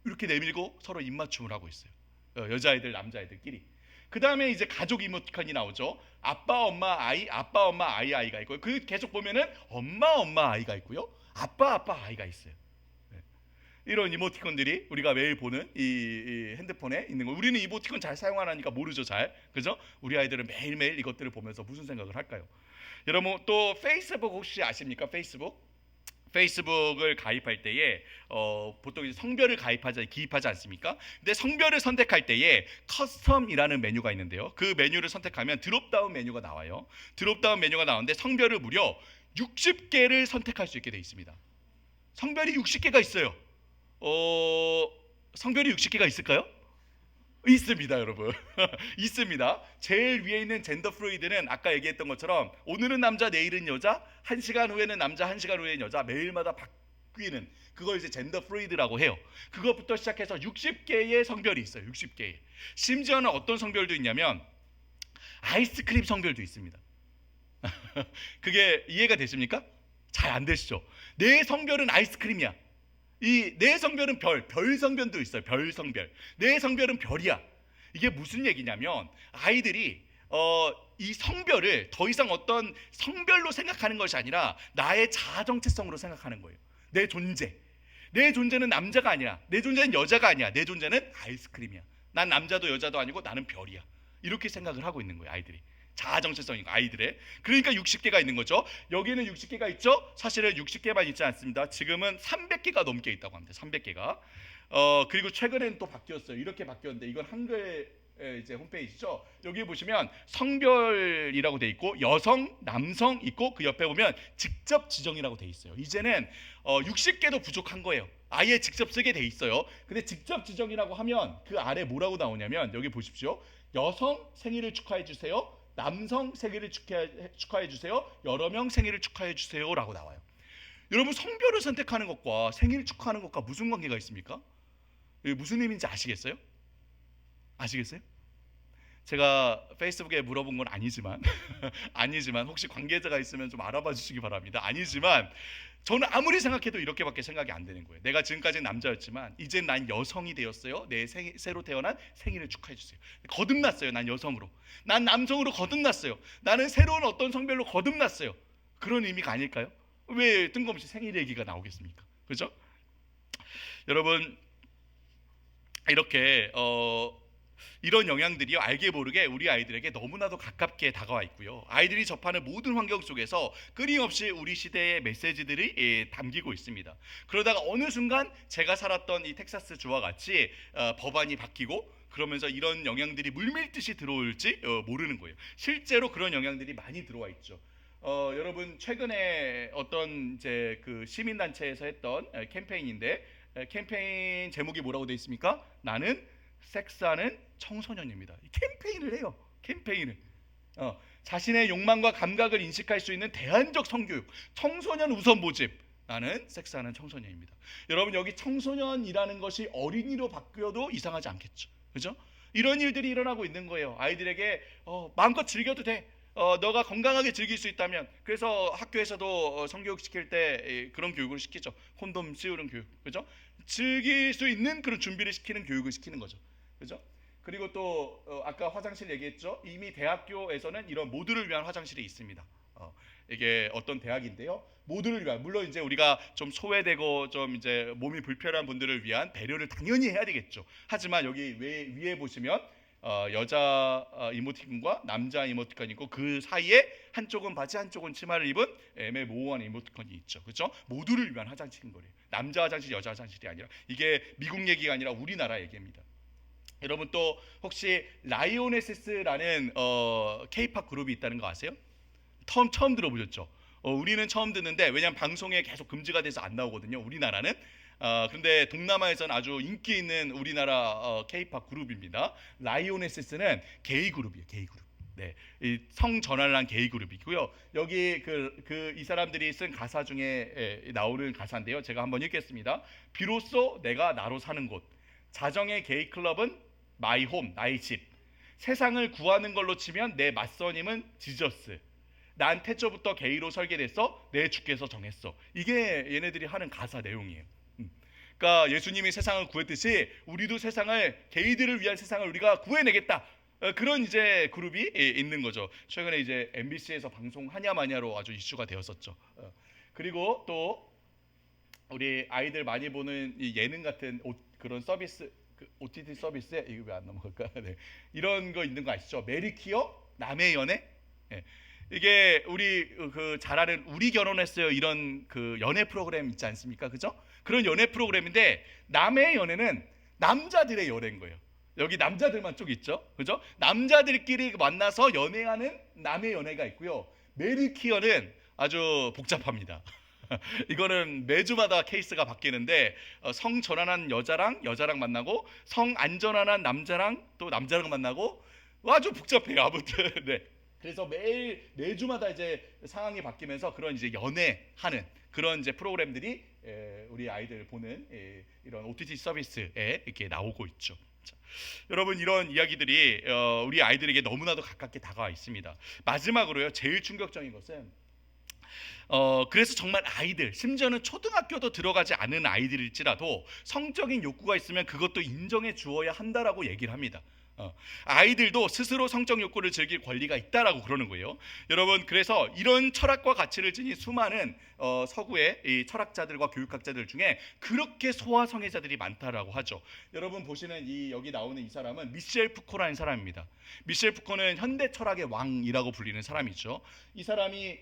이렇게 내밀고 서로 입맞춤을 하고 있어요. 여자아이들 남자아이들끼리. 그 다음에 이제 가족 이모티콘이 나오죠. 아빠 엄마 아이, 아빠 엄마 아이 아이가 있고요. 그 계속 보면은 엄마 엄마 아이가 있고요, 아빠 아빠 아이가 있어요. 네. 이런 이모티콘들이 우리가 매일 보는 이 핸드폰에 있는 거. 우리는 이모티콘 잘 사용 안 하니까 모르죠, 잘. 그죠? 우리 아이들은 매일매일 이것들을 보면서 무슨 생각을 할까요? 여러분 또 페이스북 혹시 아십니까? 페이스북을 가입할 때에 보통 이제 성별을 기입하지 않습니까? 근데 성별을 선택할 때에 커스텀이라는 메뉴가 있는데요. 그 메뉴를 선택하면 드롭다운 메뉴가 나와요. 드롭다운 메뉴가 나오는데 성별을 무려 60개를 선택할 수 있게 되어 있습니다. 성별이 60개가 있어요. 성별이 60개가 있을까요? 있습니다, 여러분. 있습니다. 제일 위에 있는 젠더 프루이드는 아까 얘기했던 것처럼 오늘은 남자 내일은 여자, 1시간 후에는 남자 1시간 후에는 여자, 매일마다 바뀌는, 그걸 이제 젠더 프루이드라고 해요. 그것부터 시작해서 60개의 성별이 있어요. 60개의. 심지어는 어떤 성별도 있냐면 아이스크림 성별도 있습니다. 그게 이해가 되십니까? 잘 안 되시죠? 내 성별은 아이스크림이야. 이 내 성별은 별 성별도 있어요. 별 성별. 내 성별은 별이야. 이게 무슨 얘기냐면 아이들이 이 성별을 더 이상 어떤 성별로 생각하는 것이 아니라 나의 자아 정체성으로 생각하는 거예요. 내 존재. 내 존재는 남자가 아니야. 내 존재는 여자가 아니야. 내 존재는 아이스크림이야. 난 남자도 여자도 아니고 나는 별이야. 이렇게 생각을 하고 있는 거예요, 아이들이. 자아 정체성이고 아이들의. 그러니까 60개가 있는 거죠. 여기는 60개가 있죠. 사실은 60개만 있지 않습니다. 지금은 300개가 넘게 있다고 합니다. 300개가. 그리고 최근에는 또 바뀌었어요. 이렇게 바뀌었는데 이건 한글 이제 홈페이지죠. 여기 보시면 성별이라고 돼 있고 여성, 남성 있고 그 옆에 보면 직접 지정이라고 돼 있어요. 이제는 60개도 부족한 거예요. 아예 직접 쓰게 돼 있어요. 근데 직접 지정이라고 하면 그 아래 뭐라고 나오냐면 여기 보십시오. 여성 생일을 축하해 주세요. 남성 생일을 축하해 주세요. 여러 명 생일을 축하해 주세요라고 나와요. 여러분 성별을 선택하는 것과 생일 축하하는 것과 무슨 관계가 있습니까? 이게 무슨 의미인지 아시겠어요? 아시겠어요? 제가 페이스북에 물어본 건 아니지만 아니지만 혹시 관계자가 있으면 좀 알아봐 주시기 바랍니다. 아니지만 저는 아무리 생각해도 이렇게밖에 생각이 안 되는 거예요. 내가 지금까지 남자였지만 이제 난 여성이 되었어요. 내 새로 태어난 생일을 축하해 주세요. 거듭났어요. 난 여성으로. 난 남성으로 거듭났어요. 나는 새로운 어떤 성별로 거듭났어요. 그런 의미가 아닐까요? 왜 뜬금없이 생일 얘기가 나오겠습니까? 그죠? 여러분 이렇게 이런 영향들이 알게 모르게 우리 아이들에게 너무나도 가깝게 다가와 있고요. 아이들이 접하는 모든 환경 속에서 끊임없이 우리 시대의 메시지들이 담기고 있습니다. 그러다가 어느 순간 제가 살았던 이 텍사스 주와 같이 법안이 바뀌고 그러면서 이런 영향들이 물밀듯이 들어올지 모르는 거예요. 실제로 그런 영향들이 많이 들어와 있죠. 여러분 최근에 어떤 이제 그 시민단체에서 했던 캠페인인데 캠페인 제목이 뭐라고 되어 있습니까? 나는 섹스하는 청소년입니다. 캠페인을 해요. 캠페인을. 자신의 욕망과 감각을 인식할 수 있는 대안적 성교육, 청소년 우선 모집. 나는 섹스하는 청소년입니다. 여러분 여기 청소년이라는 것이 어린이로 바뀌어도 이상하지 않겠죠. 그죠? 이런 일들이 일어나고 있는 거예요. 아이들에게 마음껏 즐겨도 돼. 너가 건강하게 즐길 수 있다면. 그래서 학교에서도 성교육 시킬 때 그런 교육을 시키죠. 콘돔 씌우는 교육, 그죠? 즐길 수 있는 그런 준비를 시키는 교육을 시키는 거죠, 그죠? 그리고 또 아까 화장실 얘기했죠. 이미 대학교에서는 이런 모두를 위한 화장실이 있습니다. 이게 어떤 대학인데요. 모두를 위한, 물론 이제 우리가 좀 소외되고 좀 이제 몸이 불편한 분들을 위한 배려를 당연히 해야 되겠죠. 하지만 여기 위에 보시면 여자 이모티콘과 남자 이모티콘이 있고 그 사이에 한쪽은 바지 한쪽은 치마를 입은 애매모호한 이모티콘이 있죠. 그렇죠? 모두를 위한 화장실인 거예요. 남자 화장실 여자 화장실이 아니라. 이게 미국 얘기가 아니라 우리나라 얘기입니다. 여러분 또 혹시 라이오네시스라는 K-팝 그룹이 있다는 거 아세요? 처음 들어보셨죠? 우리는 처음 듣는데 왜냐하면 방송에 계속 금지가 돼서 안 나오거든요. 우리나라는. 근데 동남아에서는 아주 인기 있는 우리나라 K-팝 그룹입니다. 라이오네시스는 게이 그룹이에요. 게이 그룹. 네, 이 성전환란 게이 그룹이고요. 여기 이 사람들이 쓴 가사 중에 나오는 가사인데요. 제가 한번 읽겠습니다. 비로소 내가 나로 사는 곳, 자정의 게이 클럽은 마이 홈, 나의 집. 세상을 구하는 걸로 치면 내 맞선임은 지저스. 난 태초부터 게이로 설계됐어. 내 주께서 정했어. 이게 얘네들이 하는 가사 내용이에요. 그러니까 예수님이 세상을 구했듯이 우리도 세상을, 게이들을 위한 세상을 우리가 구해내겠다. 그런 이제 그룹이 있는 거죠. 최근에 이제 MBC에서 방송하냐 마냐로 아주 이슈가 되었었죠. 그리고 또 우리 아이들 많이 보는 이 예능 같은 그런 서비스, OTT 서비스에 이거 왜 안 넘어갈까? 네. 이런 거 있는 거 아시죠? 메리키어, 남의 연애. 네. 이게 우리 잘 아는 우리 결혼했어요 이런 그 연애 프로그램 있지 않습니까? 그죠? 그런 연애 프로그램인데 남의 연애는 남자들의 연애인 거예요. 여기 남자들만 쪽 있죠, 그죠? 남자들끼리 만나서 연애하는 남의 연애가 있고요. 메리키어는 아주 복잡합니다. 이거는 매주마다 케이스가 바뀌는데 성 전환한 여자랑 만나고 성 안 전환한 남자랑 또 남자랑 만나고 아주 복잡해요. 아무튼 네. 그래서 매주마다 이제 상황이 바뀌면서 그런 이제 연애하는 그런 이제 프로그램들이 우리 아이들 보는 이런 OTT 서비스에 이렇게 나오고 있죠. 자, 여러분 이런 이야기들이 우리 아이들에게 너무나도 가깝게 다가와 있습니다. 마지막으로요, 제일 충격적인 것은 그래서 정말 아이들, 심지어는 초등학교도 들어가지 않은 아이들일지라도 성적인 욕구가 있으면 그것도 인정해 주어야 한다라고 얘기를 합니다. 아이들도 스스로 성적 욕구를 즐길 권리가 있다라고 그러는 거예요. 여러분, 그래서 이런 철학과 가치를 지닌 수많은 서구의 이 철학자들과 교육학자들 중에 그렇게 소아성애자들이 많다라고 하죠. 여러분 보시는 여기 나오는 이 사람은 미셸 푸코라는 사람입니다. 미셸 푸코는 현대 철학의 왕이라고 불리는 사람이죠. 이 사람이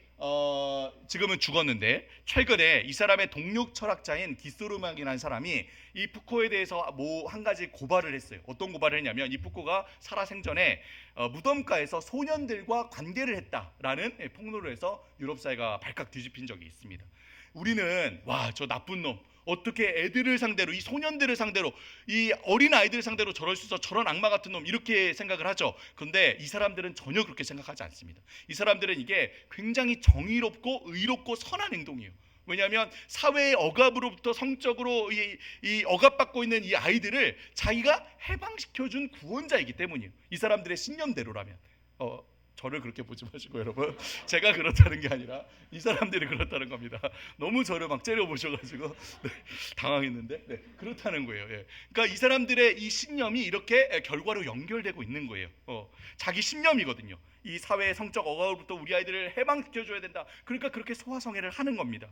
지금은 죽었는데 최근에 이 사람의 동료 철학자인 기스루막이라는 사람이 이 푸코에 대해서 한 가지 고발을 했어요. 어떤 고발을 했냐면 이 푸코가 살아생전에 무덤가에서 소년들과 관계를 했다라는 폭로를 해서 유럽 사회가 발칵 뒤집힌 적이 있습니다. 우리는 와, 저 나쁜 놈 어떻게 애들을 상대로, 이 소년들을 상대로, 이 어린 아이들을 상대로 저럴 수 있어, 저런 악마 같은 놈, 이렇게 생각을 하죠. 그런데 이 사람들은 전혀 그렇게 생각하지 않습니다. 이 사람들은 이게 굉장히 정의롭고 의롭고 선한 행동이에요. 왜냐하면 사회의 억압으로부터 성적으로 이 억압받고 있는 이 아이들을 자기가 해방시켜준 구원자이기 때문이에요. 이 사람들의 신념대로라면. 저를 그렇게 보지 마시고 여러분, 제가 그렇다는 게 아니라 이 사람들이 그렇다는 겁니다. 너무 저를 막 째려보셔가지고 네, 당황했는데 네, 그렇다는 거예요. 예. 그러니까 이 사람들의 이 신념이 이렇게 결과로 연결되고 있는 거예요. 자기 신념이거든요. 이 사회의 성적 억압으로부터 우리 아이들을 해방시켜줘야 된다. 그러니까 그렇게 소아성애를 하는 겁니다.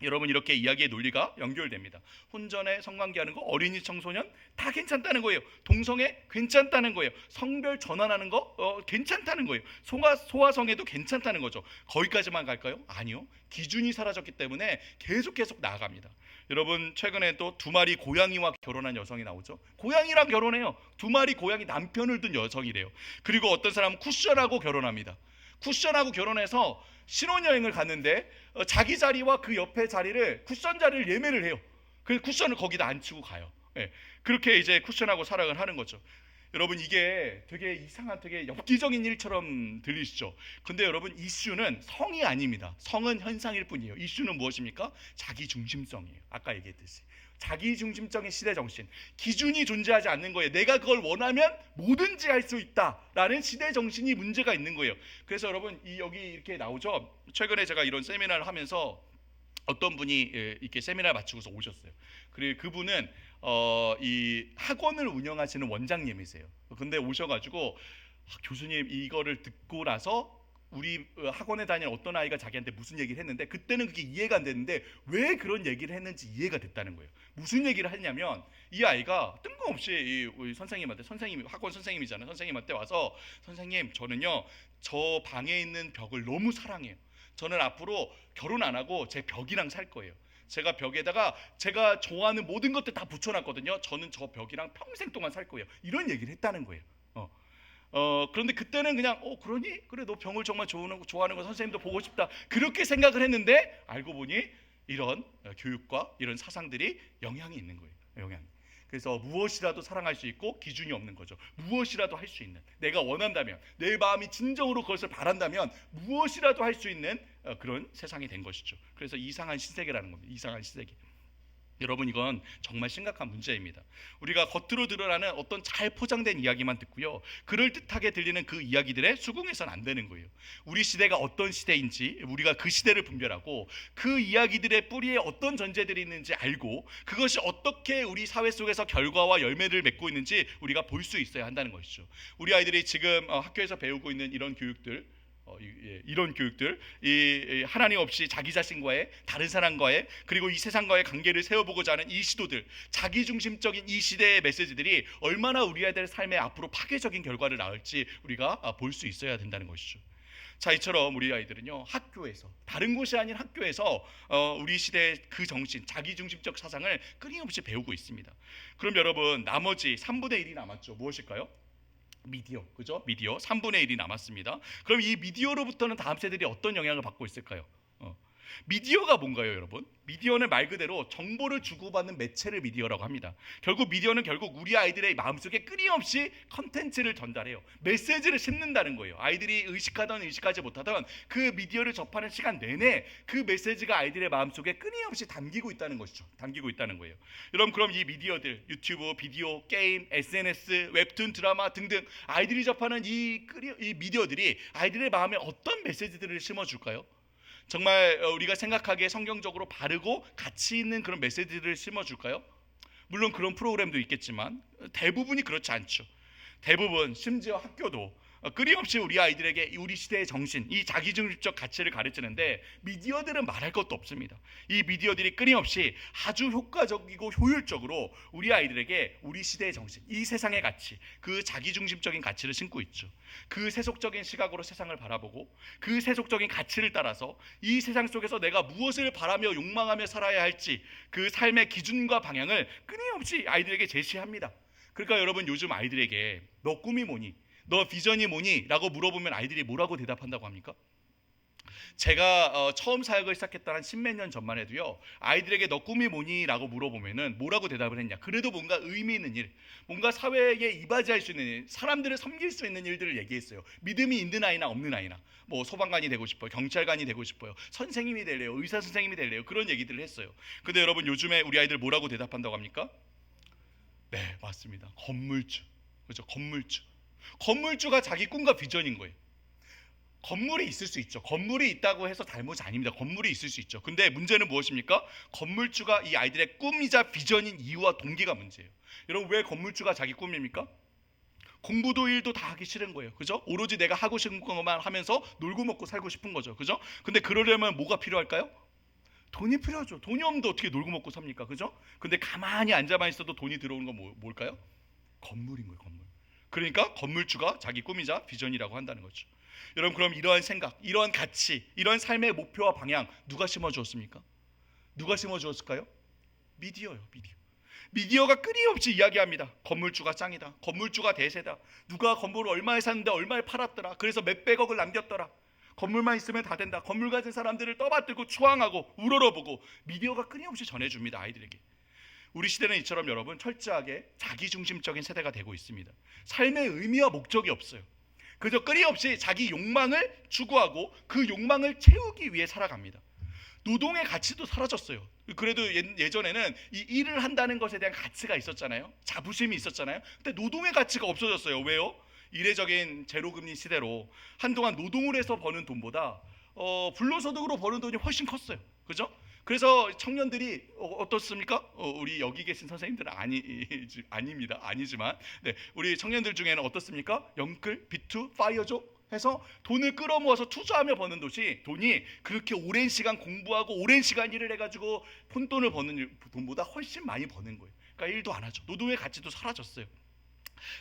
여러분, 이렇게 이야기의 논리가 연결됩니다. 혼전에 성관계하는 거, 어린이 청소년 다 괜찮다는 거예요. 동성애 괜찮다는 거예요. 성별 전환하는 거 괜찮다는 거예요. 소아성애도 괜찮다는 거죠. 거기까지만 갈까요? 아니요. 기준이 사라졌기 때문에 계속 나아갑니다. 여러분, 최근에 또 2마리 고양이와 결혼한 여성이 나오죠. 고양이랑 결혼해요. 2마리 고양이 남편을 둔 여성이래요. 그리고 어떤 사람은 쿠션하고 결혼합니다. 쿠션하고 결혼해서 신혼여행을 갔는데 자기 자리와 그 옆에 자리를, 쿠션 자리를 예매를 해요. 그 쿠션을 거기다 앉히고 가요. 예, 그렇게 이제 쿠션하고 사랑을 하는 거죠. 여러분, 이게 되게 이상한, 되게 엽기적인 일처럼 들리시죠? 근데 여러분, 이슈는 성이 아닙니다. 성은 현상일 뿐이에요. 이슈는 무엇입니까? 자기중심성이에요. 아까 얘기했듯이 자기중심적인 시대정신, 기준이 존재하지 않는 거예요. 내가 그걸 원하면 뭐든지 할 수 있다라는 시대정신이 문제가 있는 거예요. 그래서 여러분, 여기 이렇게 나오죠. 최근에 제가 이런 세미나를 하면서 어떤 분이 이렇게 세미나를 마치고서 오셨어요. 그리고 그분은 이 학원을 운영하시는 원장님이세요. 근데 오셔가지고 교수님, 이거를 듣고 나서 우리 학원에 다니는 어떤 아이가 자기한테 무슨 얘기를 했는데 그때는 그게 이해가 안 됐는데 왜 그런 얘기를 했는지 이해가 됐다는 거예요. 무슨 얘기를 했냐면 이 아이가 뜬금없이 우리 선생님한테, 선생님이 학원 선생님이잖아요. 선생님한테 와서, 선생님, 저는요 저 방에 있는 벽을 너무 사랑해요. 저는 앞으로 결혼 안 하고 제 벽이랑 살 거예요. 제가 벽에다가 제가 좋아하는 모든 것들 다 붙여놨거든요. 저는 저 벽이랑 평생 동안 살 거예요. 이런 얘기를 했다는 거예요. 그런데 그때는 그냥 그러니? 그래, 너 병을 정말 좋아하는 거 선생님도 보고 싶다, 그렇게 생각을 했는데 알고 보니 이런 교육과 이런 사상들이 영향이 있는 거예요. 영향. 그래서 무엇이라도 사랑할 수 있고 기준이 없는 거죠. 무엇이라도 할 수 있는, 내가 원한다면, 내 마음이 진정으로 그것을 바란다면 무엇이라도 할 수 있는 그런 세상이 된 것이죠. 그래서 이상한 신세계라는 겁니다. 이상한 신세계. 여러분, 이건 정말 심각한 문제입니다. 우리가 겉으로 드러나는 어떤 잘 포장된 이야기만 듣고요, 그럴듯하게 들리는 그 이야기들에 수긍해서는 안 되는 거예요. 우리 시대가 어떤 시대인지 우리가 그 시대를 분별하고 그 이야기들의 뿌리에 어떤 전제들이 있는지 알고 그것이 어떻게 우리 사회 속에서 결과와 열매를 맺고 있는지 우리가 볼 수 있어야 한다는 것이죠. 우리 아이들이 지금 학교에서 배우고 있는 이런 교육들, 이런 교육들, 이 하나님 없이 자기 자신과의, 다른 사람과의, 그리고 이 세상과의 관계를 세워보고자 하는 이 시도들, 자기중심적인 이 시대의 메시지들이 얼마나 우리 아이들 삶에 앞으로 파괴적인 결과를 낳을지 우리가 볼 수 있어야 된다는 것이죠. 자, 이처럼 우리 아이들은요, 학교에서, 다른 곳이 아닌 학교에서 우리 시대의 그 정신, 자기중심적 사상을 끊임없이 배우고 있습니다. 그럼 여러분, 나머지 3분의 1이 남았죠. 무엇일까요? 미디어, 그죠? 미디어 3분의 1이 남았습니다. 그럼 이 미디어로부터는 다음 세대들이 어떤 영향을 받고 있을까요? 미디어가 뭔가요, 여러분? 미디어는 말 그대로 정보를 주고받는 매체를 미디어라고 합니다. 미디어는 우리 아이들의 마음속에 끊임없이 컨텐츠를 전달해요. 메시지를 심는다는 거예요. 아이들이 의식하던 의식하지 못하던 그 미디어를 접하는 시간 내내 그 메시지가 아이들의 마음속에 끊임없이 담기고 있다는 것이죠. 담기고 있다는 거예요. 여러분, 그럼 이 미디어들, 유튜브, 비디오, 게임, SNS, 웹툰, 드라마 등등 아이들이 접하는 이 미디어들이 아이들의 마음에 어떤 메시지들을 심어줄까요? 정말 우리가 생각하기에 성경적으로 바르고 가치 있는 그런 메시지를 심어줄까요? 물론 그런 프로그램도 있겠지만 대부분이 그렇지 않죠. 대부분, 심지어 학교도 끊임없이 우리 아이들에게 우리 시대의 정신, 이 자기중심적 가치를 가르치는데 미디어들은 말할 것도 없습니다. 이 미디어들이 끊임없이 아주 효과적이고 효율적으로 우리 아이들에게 우리 시대의 정신, 이 세상의 가치, 그 자기중심적인 가치를 심고 있죠. 그 세속적인 시각으로 세상을 바라보고 그 세속적인 가치를 따라서 이 세상 속에서 내가 무엇을 바라며 욕망하며 살아야 할지 그 삶의 기준과 방향을 끊임없이 아이들에게 제시합니다. 그러니까 여러분, 요즘 아이들에게 너 꿈이 뭐니? 너 비전이 뭐니? 라고 물어보면 아이들이 뭐라고 대답한다고 합니까? 제가 처음 사역을 시작했던 한 십몇 년 전만 해도요, 아이들에게 너 꿈이 뭐니? 라고 물어보면은 뭐라고 대답을 했냐? 그래도 뭔가 의미 있는 일, 뭔가 사회에 이바지할 수 있는 일, 사람들을 섬길 수 있는 일들을 얘기했어요. 믿음이 있는 아이나 없는 아이나, 뭐 소방관이 되고 싶어요, 경찰관이 되고 싶어요, 선생님이 될래요, 의사 선생님이 될래요, 그런 얘기들을 했어요. 근데 여러분, 요즘에 우리 아이들 뭐라고 대답한다고 합니까? 네, 맞습니다. 건물주. 그렇죠? 건물주. 건물주가 자기 꿈과 비전인 거예요. 건물이 있을 수 있죠. 건물이 있다고 해서 잘못이 아닙니다. 건물이 있을 수 있죠. 근데 문제는 무엇입니까? 건물주가 이 아이들의 꿈이자 비전인 이유와 동기가 문제예요. 여러분, 왜 건물주가 자기 꿈입니까? 공부도 일도 다 하기 싫은 거예요. 그죠? 오로지 내가 하고 싶은 것만 하면서 놀고 먹고 살고 싶은 거죠. 그죠? 근데 그러려면 뭐가 필요할까요? 돈이 필요하죠. 돈이 없는데 어떻게 놀고 먹고 삽니까? 그죠? 근데 가만히 앉아만 있어도 돈이 들어오는 건 뭘까요? 건물인 거예요, 건물. 그러니까 건물주가 자기 꿈이자 비전이라고 한다는 거죠. 여러분, 그럼 이러한 생각, 이러한 가치, 이러한 삶의 목표와 방향 누가 심어주었습니까? 누가 심어주었을까요? 미디어요, 미디어. 미디어가 끊임없이 이야기합니다. 건물주가 짱이다, 건물주가 대세다, 누가 건물을 얼마에 샀는데 얼마에 팔았더라, 그래서 몇백억을 남겼더라, 건물만 있으면 다 된다, 건물 가진 사람들을 떠받들고 추앙하고 우러러보고 미디어가 끊임없이 전해줍니다, 아이들에게. 우리 시대는 이처럼 여러분, 철저하게 자기중심적인 세대가 되고 있습니다. 삶의 의미와 목적이 없어요. 그저 끊임없이 자기 욕망을 추구하고 그 욕망을 채우기 위해 살아갑니다. 노동의 가치도 사라졌어요. 그래도 예전에는 이 일을 한다는 것에 대한 가치가 있었잖아요. 자부심이 있었잖아요. 근데 노동의 가치가 없어졌어요. 왜요? 이례적인 제로금리 시대로 한동안 노동을 해서 버는 돈보다 불로소득으로 버는 돈이 훨씬 컸어요. 그죠? 그래서 청년들이 어떻습니까? 우리 여기 계신 선생님들은 아닙니다. 아니지만 네, 우리 청년들 중에는 어떻습니까? 영끌, 비투, 파이어족 해서 돈을 끌어모아서 투자하며 버는 돈이 그렇게 오랜 시간 공부하고 오랜 시간 일을 해가지고 푼돈을 버는 돈보다 훨씬 많이 버는 거예요. 그러니까 일도 안 하죠. 노동의 가치도 사라졌어요.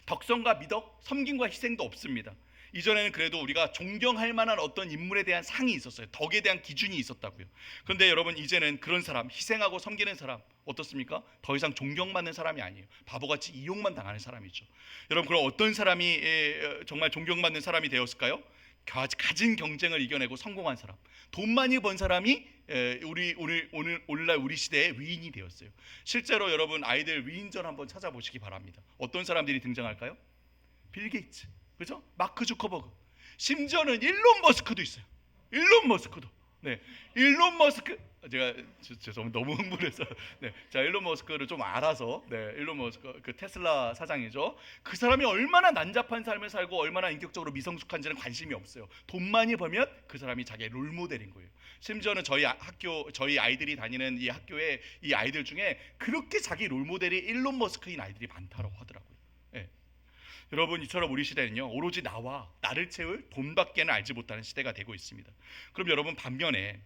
덕성과 미덕, 섬김과 희생도 없습니다. 이전에는 그래도 우리가 존경할 만한 어떤 인물에 대한 상이 있었어요. 덕에 대한 기준이 있었다고요. 그런데 여러분, 이제는 그런 사람, 희생하고 섬기는 사람 어떻습니까? 더 이상 존경받는 사람이 아니에요. 바보같이 이용만 당하는 사람이죠. 여러분, 그럼 어떤 사람이 정말 존경받는 사람이 되었을까요? 가진 경쟁을 이겨내고 성공한 사람, 돈 많이 번 사람이 우리 오늘날 우리 시대의 위인이 되었어요. 실제로 여러분 아이들 위인전 한번 찾아보시기 바랍니다. 어떤 사람들이 등장할까요? 빌 게이츠, 그죠? 마크 주커버그, 심지어는 일론 머스크도 있어요. 일론 머스크도. 네, 일론 머스크, 제가 죄송합니다. 너무 흥분해서. 네, 자, 일론 머스크를 좀 알아서. 네, 일론 머스크 그 테슬라 사장이죠. 그 사람이 얼마나 난잡한 삶을 살고 얼마나 인격적으로 미성숙한지는 관심이 없어요. 돈 많이 벌면 그 사람이 자기의 롤 모델인 거예요. 심지어는 저희 아이들이 다니는 이 학교에 이 아이들 중에 그렇게 자기 롤 모델이 일론 머스크인 아이들이 많다고 하더라고요. 네. 여러분, 이처럼 우리 시대는요, 오로지 나를 채울 돈밖에는 알지 못하는 시대가 되고 있습니다. 그럼 여러분, 반면에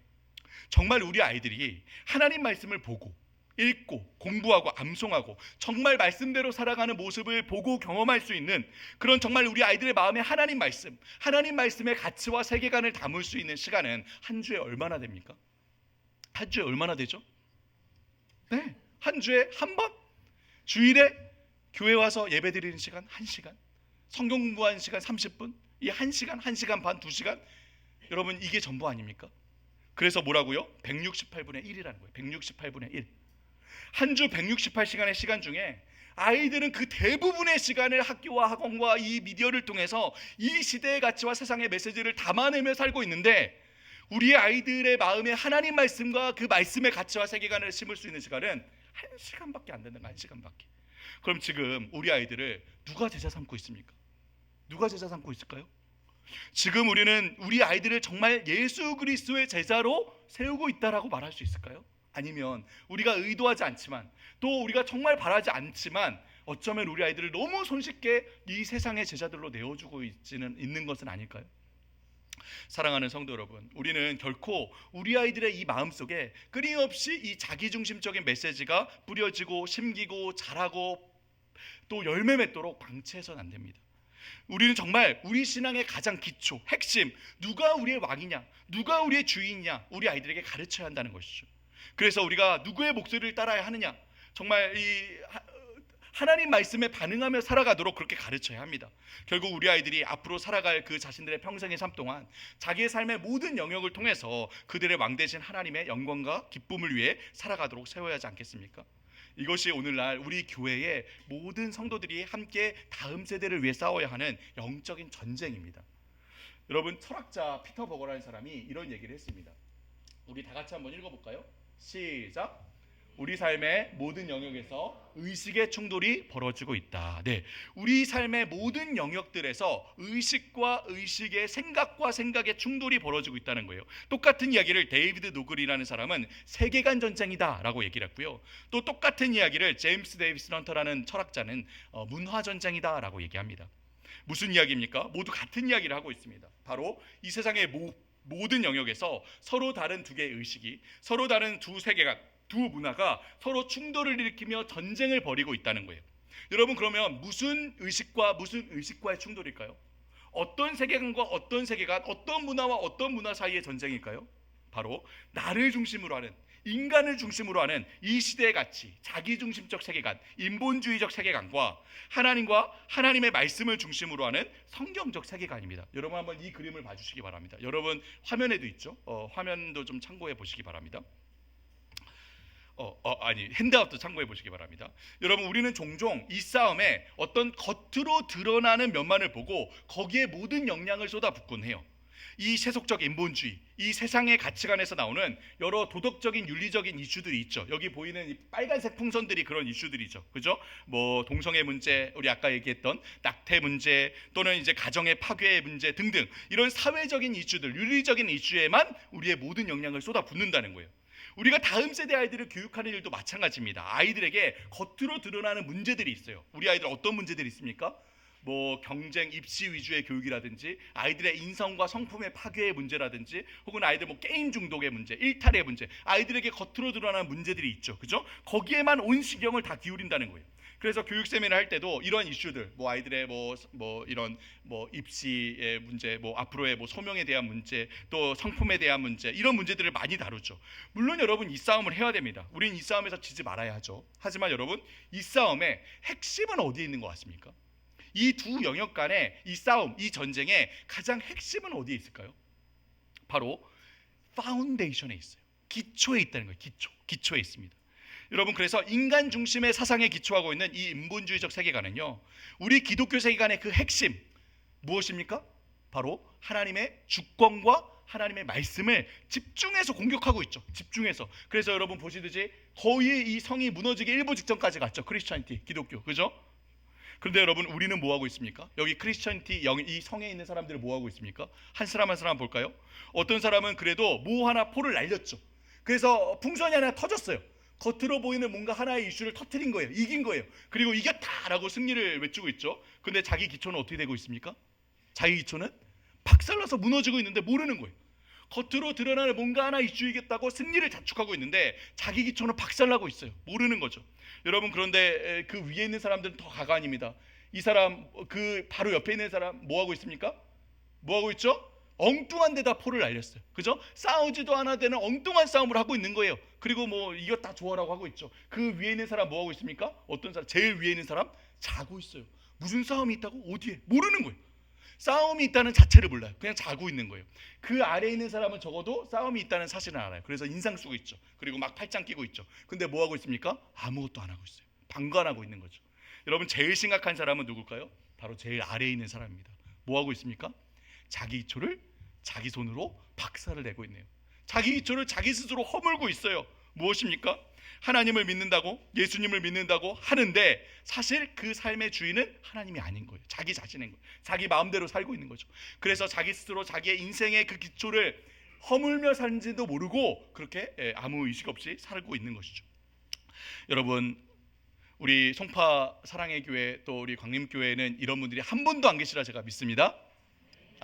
정말 우리 아이들이 하나님 말씀을 보고 읽고 공부하고 암송하고 정말 말씀대로 살아가는 모습을 보고 경험할 수 있는 그런, 정말 우리 아이들의 마음에 하나님 말씀의 가치와 세계관을 담을 수 있는 시간은 한 주에 얼마나 됩니까? 한 주에 얼마나 되죠? 네, 한 주에 한 번, 주일에 교회 와서 예배 드리는 시간 1시간, 성경 공부하는 시간 30분, 이 1시간, 1시간 반, 2시간, 여러분 이게 전부 아닙니까? 그래서 뭐라고요? 168분의 1이라는 거예요. 168분의 1. 한 주 168시간의 시간 중에 아이들은 그 대부분의 시간을 학교와 학원과 이 미디어를 통해서 이 시대의 가치와 세상의 메시지를 담아내며 살고 있는데, 우리의 아이들의 마음에 하나님 말씀과 그 말씀의 가치와 세계관을 심을 수 있는 시간은 1시간밖에 안 되는 거예요. 1시간밖에. 그럼 지금 우리 아이들을 누가 제자 삼고 있습니까? 누가 제자 삼고 있을까요? 지금 우리는 우리 아이들을 정말 예수 그리스도의 제자로 세우고 있다라고 말할 수 있을까요? 아니면 우리가 의도하지 않지만, 또 우리가 정말 바라지 않지만, 어쩌면 우리 아이들을 너무 손쉽게 이 세상의 제자들로 내어주고 있는 것은 아닐까요? 사랑하는 성도 여러분, 우리는 결코 우리 아이들의 이 마음속에 끊임없이 이 자기중심적인 메시지가 뿌려지고 심기고 자라고 또 열매 맺도록 방치해서는 안 됩니다. 우리는 정말 우리 신앙의 가장 기초, 핵심, 누가 우리의 왕이냐, 누가 우리의 주인이냐, 우리 아이들에게 가르쳐야 한다는 것이죠. 그래서 우리가 누구의 목소리를 따라야 하느냐, 정말 이 하나님 말씀에 반응하며 살아가도록 그렇게 가르쳐야 합니다. 결국 우리 아이들이 앞으로 살아갈 그 자신들의 평생의 삶 동안 자기의 삶의 모든 영역을 통해서 그들의 왕 되신 하나님의 영광과 기쁨을 위해 살아가도록 세워야 하지 않겠습니까? 이것이 오늘날 우리 교회의 모든 성도들이 함께 다음 세대를 위해 싸워야 하는 영적인 전쟁입니다. 여러분, 철학자 피터 버거라는 사람이 이런 얘기를 했습니다. 우리 다 같이 한번 읽어볼까요? 시작. 우리 삶의 모든 영역에서 의식의 충돌이 벌어지고 있다. 네, 우리 삶의 모든 영역들에서 의식과 의식의, 생각과 생각의 충돌이 벌어지고 있다는 거예요. 똑같은 이야기를 데이비드 노글이라는 사람은 세계관 전쟁이다라고 얘기를 했고요. 또 똑같은 이야기를 제임스 데이비스 헌터라는 철학자는 문화 전쟁이다라고 얘기합니다. 무슨 이야기입니까? 모두 같은 이야기를 하고 있습니다. 바로 이 세상의 모든 영역에서 서로 다른 두 개의 의식이, 서로 다른 두 세계관, 두 문화가 서로 충돌을 일으키며 전쟁을 벌이고 있다는 거예요. 여러분, 그러면 무슨 의식과의 충돌일까요? 어떤 세계관과 어떤 세계관, 어떤 문화와 어떤 문화 사이의 전쟁일까요? 바로 나를 중심으로 하는, 인간을 중심으로 하는 이 시대의 가치, 자기중심적 세계관, 인본주의적 세계관과 하나님과 하나님의 말씀을 중심으로 하는 성경적 세계관입니다. 여러분 한번 이 그림을 봐주시기 바랍니다. 여러분 화면에도 있죠? 화면도 좀 참고해 보시기 바랍니다. 핸드아웃도 참고해 보시기 바랍니다. 여러분, 우리는 종종 이 싸움에 어떤 겉으로 드러나는 면만을 보고 거기에 모든 영향을 쏟아붓곤 해요. 이 세속적 인본주의, 이 세상의 가치관에서 나오는 여러 도덕적인 윤리적인 이슈들이 있죠. 여기 보이는 이 빨간색 풍선들이 그런 이슈들이죠. 그죠? 뭐 동성애 문제, 우리 아까 얘기했던 낙태 문제, 또는 이제 가정의 파괴의 문제 등등, 이런 사회적인 이슈들, 윤리적인 이슈에만 우리의 모든 영향을 쏟아붓는다는 거예요. 우리가 다음 세대 아이들을 교육하는 일도 마찬가지입니다. 아이들에게 겉으로 드러나는 문제들이 있어요. 우리 아이들 어떤 문제들이 있습니까? 뭐 경쟁, 입시 위주의 교육이라든지, 아이들의 인성과 성품의 파괴의 문제라든지, 혹은 아이들 뭐 게임 중독의 문제, 일탈의 문제, 아이들에게 겉으로 드러나는 문제들이 있죠. 그죠? 거기에만 온 신경을 다 기울인다는 거예요. 그래서 교육 세미나 할 때도 이런 이슈들, 뭐 아이들의 이런 입시의 문제, 뭐 앞으로의 소명에 대한 문제, 또 성품에 대한 문제, 이런 문제들을 많이 다루죠. 물론 여러분, 이 싸움을 해야 됩니다. 우린 이 싸움에서 지지 말아야 하죠. 하지만 여러분, 이 싸움의 핵심은 어디에 있는 것 같습니까? 이 두 영역 간의 이 싸움, 이 전쟁의 가장 핵심은 어디에 있을까요? 바로 파운데이션에 있어요. 기초에 있다는 거예요. 기초에 있습니다. 여러분, 그래서 인간 중심의 사상에 기초하고 있는 이 인본주의적 세계관은요, 우리 기독교 세계관의 그 핵심 무엇입니까? 바로 하나님의 주권과 하나님의 말씀을 집중해서 공격하고 있죠. 집중해서. 그래서 여러분 보시듯이 거의 이 성이 무너지기 일보 직전까지 갔죠. 크리스천티, 기독교, 그죠? 그런데 여러분, 우리는 뭐 하고 있습니까? 여기 크리스천티 이 성에 있는 사람들은 뭐 하고 있습니까? 한 사람 한 사람 볼까요? 어떤 사람은 그래도 뭐 하나 포를 날렸죠. 그래서 풍선이 하나 터졌어요. 겉으로 보이는 뭔가 하나의 이슈를 터뜨린 거예요. 이긴 거예요. 그리고 이겼다라고 승리를 외치고 있죠. 근데 자기 기초는 어떻게 되고 있습니까? 자기 기초는 박살나서 무너지고 있는데 모르는 거예요. 겉으로 드러나는 뭔가 하나 이슈이겠다고 승리를 자축하고 있는데 자기 기초는 박살나고 있어요. 모르는 거죠. 여러분, 그런데 그 위에 있는 사람들은 더 가관입니다. 이 사람, 그 바로 옆에 있는 사람 뭐 하고 있습니까? 뭐 하고 있죠? 엉뚱한 데다 포를 날렸어요. 그죠? 싸우지도 않아 되는 엉뚱한 싸움을 하고 있는 거예요. 그리고 뭐 이겼다 좋아라고 하고 있죠. 그 위에 있는 사람 뭐 하고 있습니까? 어떤 사람? 제일 위에 있는 사람 자고 있어요. 무슨 싸움이 있다고? 어디에? 모르는 거예요. 싸움이 있다는 자체를 몰라요. 그냥 자고 있는 거예요. 그 아래에 있는 사람은 적어도 싸움이 있다는 사실은 알아요. 그래서 인상 쓰고 있죠. 그리고 막 팔짱 끼고 있죠. 근데 뭐 하고 있습니까? 아무것도 안 하고 있어요. 방관하고 있는 거죠. 여러분, 제일 심각한 사람은 누굴까요? 바로 제일 아래에 있는 사람입니다. 뭐 하고 있습니까? 자기 기초를 자기 손으로 박살을 내고 있네요. 자기 기초를 자기 스스로 허물고 있어요. 무엇입니까? 하나님을 믿는다고, 예수님을 믿는다고 하는데 사실 그 삶의 주인은 하나님이 아닌 거예요. 자기 자신인 거예요. 자기 마음대로 살고 있는 거죠. 그래서 자기 스스로 자기의 인생의 그 기초를 허물며 사는지도 모르고 그렇게 아무 의식 없이 살고 있는 것이죠. 여러분, 우리 송파 사랑의 교회, 또 우리 광림교회에는 이런 분들이 한 분도 안 계시라 제가 믿습니다.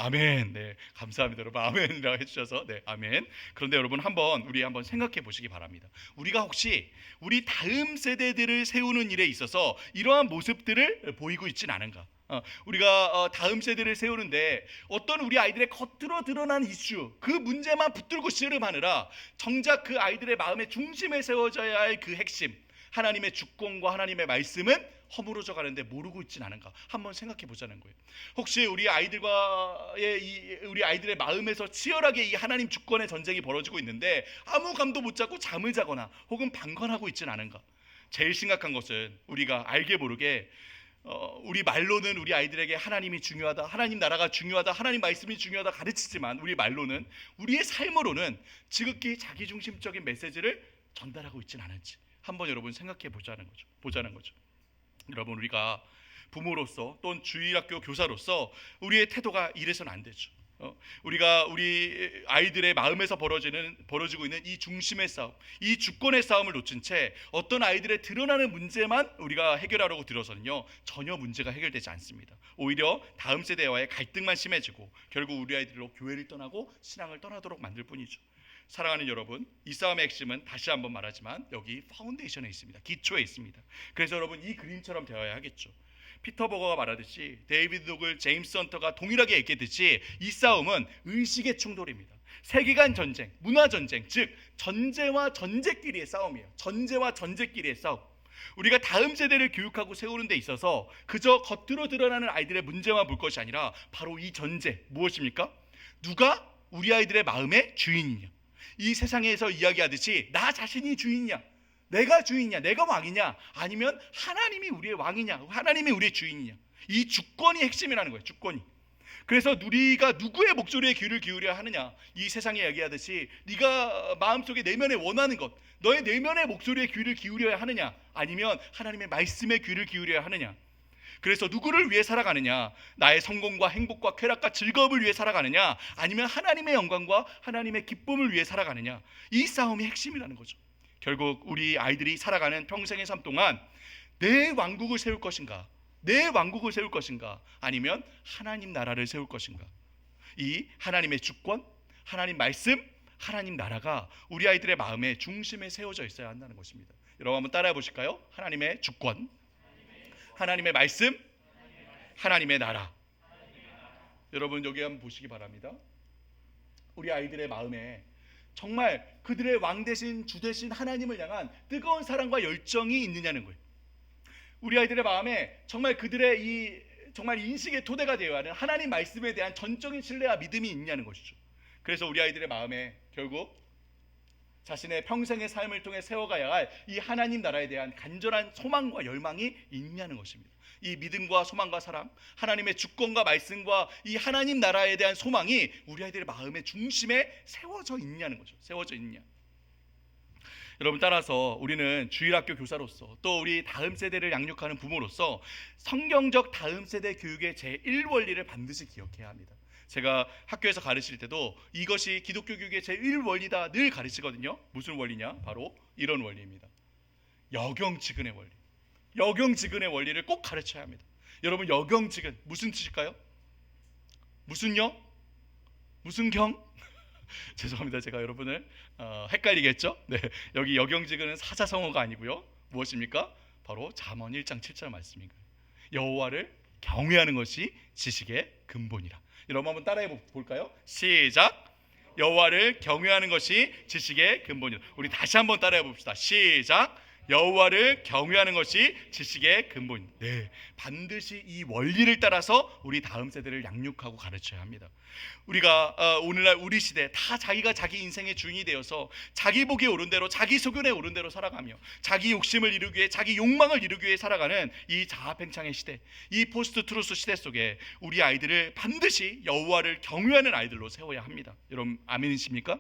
아멘. 네, 감사합니다. 여러분, 아멘이라고 해주셔서. 네, 아멘. 그런데 여러분, 우리 한번 생각해 보시기 바랍니다. 우리가 혹시 우리 다음 세대들을 세우는 일에 있어서 이러한 모습들을 보이고 있진 않은가? 우리가 다음 세대를 세우는데 어떤 우리 아이들의 겉으로 드러난 이슈, 그 문제만 붙들고 씨름하느라 정작 그 아이들의 마음의 중심에 세워져야 할 그 핵심, 하나님의 주권과 하나님의 말씀은 허물어져 가는데 모르고 있진 않은가? 한번 생각해 보자는 거예요. 혹시 우리 아이들의 마음에서 치열하게 이 하나님 주권의 전쟁이 벌어지고 있는데 아무 감도 못 잡고 잠을 자거나 혹은 방관하고 있진 않은가? 제일 심각한 것은 우리가 알게 모르게 우리 말로는 우리 아이들에게 하나님이 중요하다, 하나님 나라가 중요하다, 하나님 말씀이 중요하다 가르치지만 우리 말로는, 우리의 삶으로는 지극히 자기중심적인 메시지를 전달하고 있진 않은지 한번 여러분 생각해 보자는 거죠. 여러분, 우리가 부모로서 또는 주일학교 교사로서 우리의 태도가 이래서는 안 되죠. 우리가 우리 아이들의 마음에서 벌어지고 있는 이 중심의 싸움, 이 주권의 싸움을 놓친 채 어떤 아이들의 드러나는 문제만 우리가 해결하려고 들어서는요, 전혀 문제가 해결되지 않습니다. 오히려 다음 세대와의 갈등만 심해지고 결국 우리 아이들로 교회를 떠나고 신앙을 떠나도록 만들 뿐이죠. 사랑하는 여러분, 이 싸움의 핵심은 다시 한번 말하지만 여기 파운데이션에 있습니다. 기초에 있습니다. 그래서 여러분, 이 그림처럼 되어야 하겠죠. 피터 버거가 말하듯이, 데이비드 도글, 제임스 헌터가 동일하게 얘기했듯이 이 싸움은 의식의 충돌입니다. 세계관 전쟁, 문화 전쟁, 즉 전제와 전제끼리의 싸움이에요. 전제와 전제끼리의 싸움. 우리가 다음 세대를 교육하고 세우는 데 있어서 그저 겉으로 드러나는 아이들의 문제만 볼 것이 아니라 바로 이 전제, 무엇입니까? 누가 우리 아이들의 마음의 주인이냐? 이 세상에서 이야기하듯이 나 자신이 주인이냐, 내가 주인이냐, 내가 왕이냐, 아니면 하나님이 우리의 왕이냐, 하나님이 우리의 주인이냐. 이 주권이 핵심이라는 거예요. 주권이. 그래서 우리가 누구의 목소리에 귀를 기울여야 하느냐, 이 세상에 이야기하듯이 네가 마음속에 내면에 원하는 것, 너의 내면의 목소리에 귀를 기울여야 하느냐, 아니면 하나님의 말씀에 귀를 기울여야 하느냐. 그래서 누구를 위해 살아가느냐, 나의 성공과 행복과 쾌락과 즐거움을 위해 살아가느냐, 아니면 하나님의 영광과 하나님의 기쁨을 위해 살아가느냐. 이 싸움이 핵심이라는 거죠. 결국 우리 아이들이 살아가는 평생의 삶 동안 내 왕국을 세울 것인가, 내 왕국을 세울 것인가, 아니면 하나님 나라를 세울 것인가. 이 하나님의 주권, 하나님 말씀, 하나님 나라가 우리 아이들의 마음의 중심에 세워져 있어야 한다는 것입니다. 여러분, 한번 따라해 보실까요? 하나님의 주권, 하나님의 말씀, 하나님의 나라. 여러분, 여기 한번 보시기 바랍니다. 우리 아이들의 마음에 정말 그들의 왕 대신 주 대신 하나님을 향한 뜨거운 사랑과 열정이 있느냐는 거예요. 우리 아이들의 마음에 정말 그들의 이 정말 인식의 토대가 되어야 하는 하나님 말씀에 대한 전적인 신뢰와 믿음이 있냐는 것이죠. 그래서 우리 아이들의 마음에 결국 자신의 평생의 삶을 통해 세워가야 할 이 하나님 나라에 대한 간절한 소망과 열망이 있냐는 것입니다. 이 믿음과 소망과 사랑, 하나님의 주권과 말씀과 이 하나님 나라에 대한 소망이 우리 아이들의 마음의 중심에 세워져 있냐는 거죠. 세워져 있냐. 여러분, 따라서 우리는 주일학교 교사로서 또 우리 다음 세대를 양육하는 부모로서 성경적 다음 세대 교육의 제1원리를 반드시 기억해야 합니다. 제가 학교에서 가르칠 때도 이것이 기독교 교육의 제1원리다 늘 가르치거든요. 무슨 원리냐? 바로 이런 원리입니다. 여경지근의 원리. 여경지근의 원리를 꼭 가르쳐야 합니다. 여러분, 여경지근 무슨 뜻일까요? 무슨요? 무슨 경? 죄송합니다. 제가 여러분을 헷갈리겠죠? 네, 여기 여경지근은 사자성어가 아니고요. 무엇입니까? 바로 잠언 1장 7절 말씀인 거예요. 여호와를 경외하는 것이 지식의 근본이라. 여러분 한번 따라해 볼까요? 시작. 여호와를 경외하는 것이 지식의 근본이라. 우리 다시 한번 따라해 봅시다. 시작. 여호와를 경외하는 것이 지식의 근본. 네, 반드시 이 원리를 따라서 우리 다음 세대를 양육하고 가르쳐야 합니다. 우리가 오늘날 우리 시대 다 자기가 자기 인생의 주인이 되어서 자기 보기에 옳은 대로, 자기 소견에 옳은 대로 살아가며 자기 욕심을 이루기 위해, 자기 욕망을 이루기 위해 살아가는 이 자아팽창의 시대, 이 포스트 트루스 시대 속에 우리 아이들을 반드시 여호와를 경외하는 아이들로 세워야 합니다. 여러분 아멘이십니까?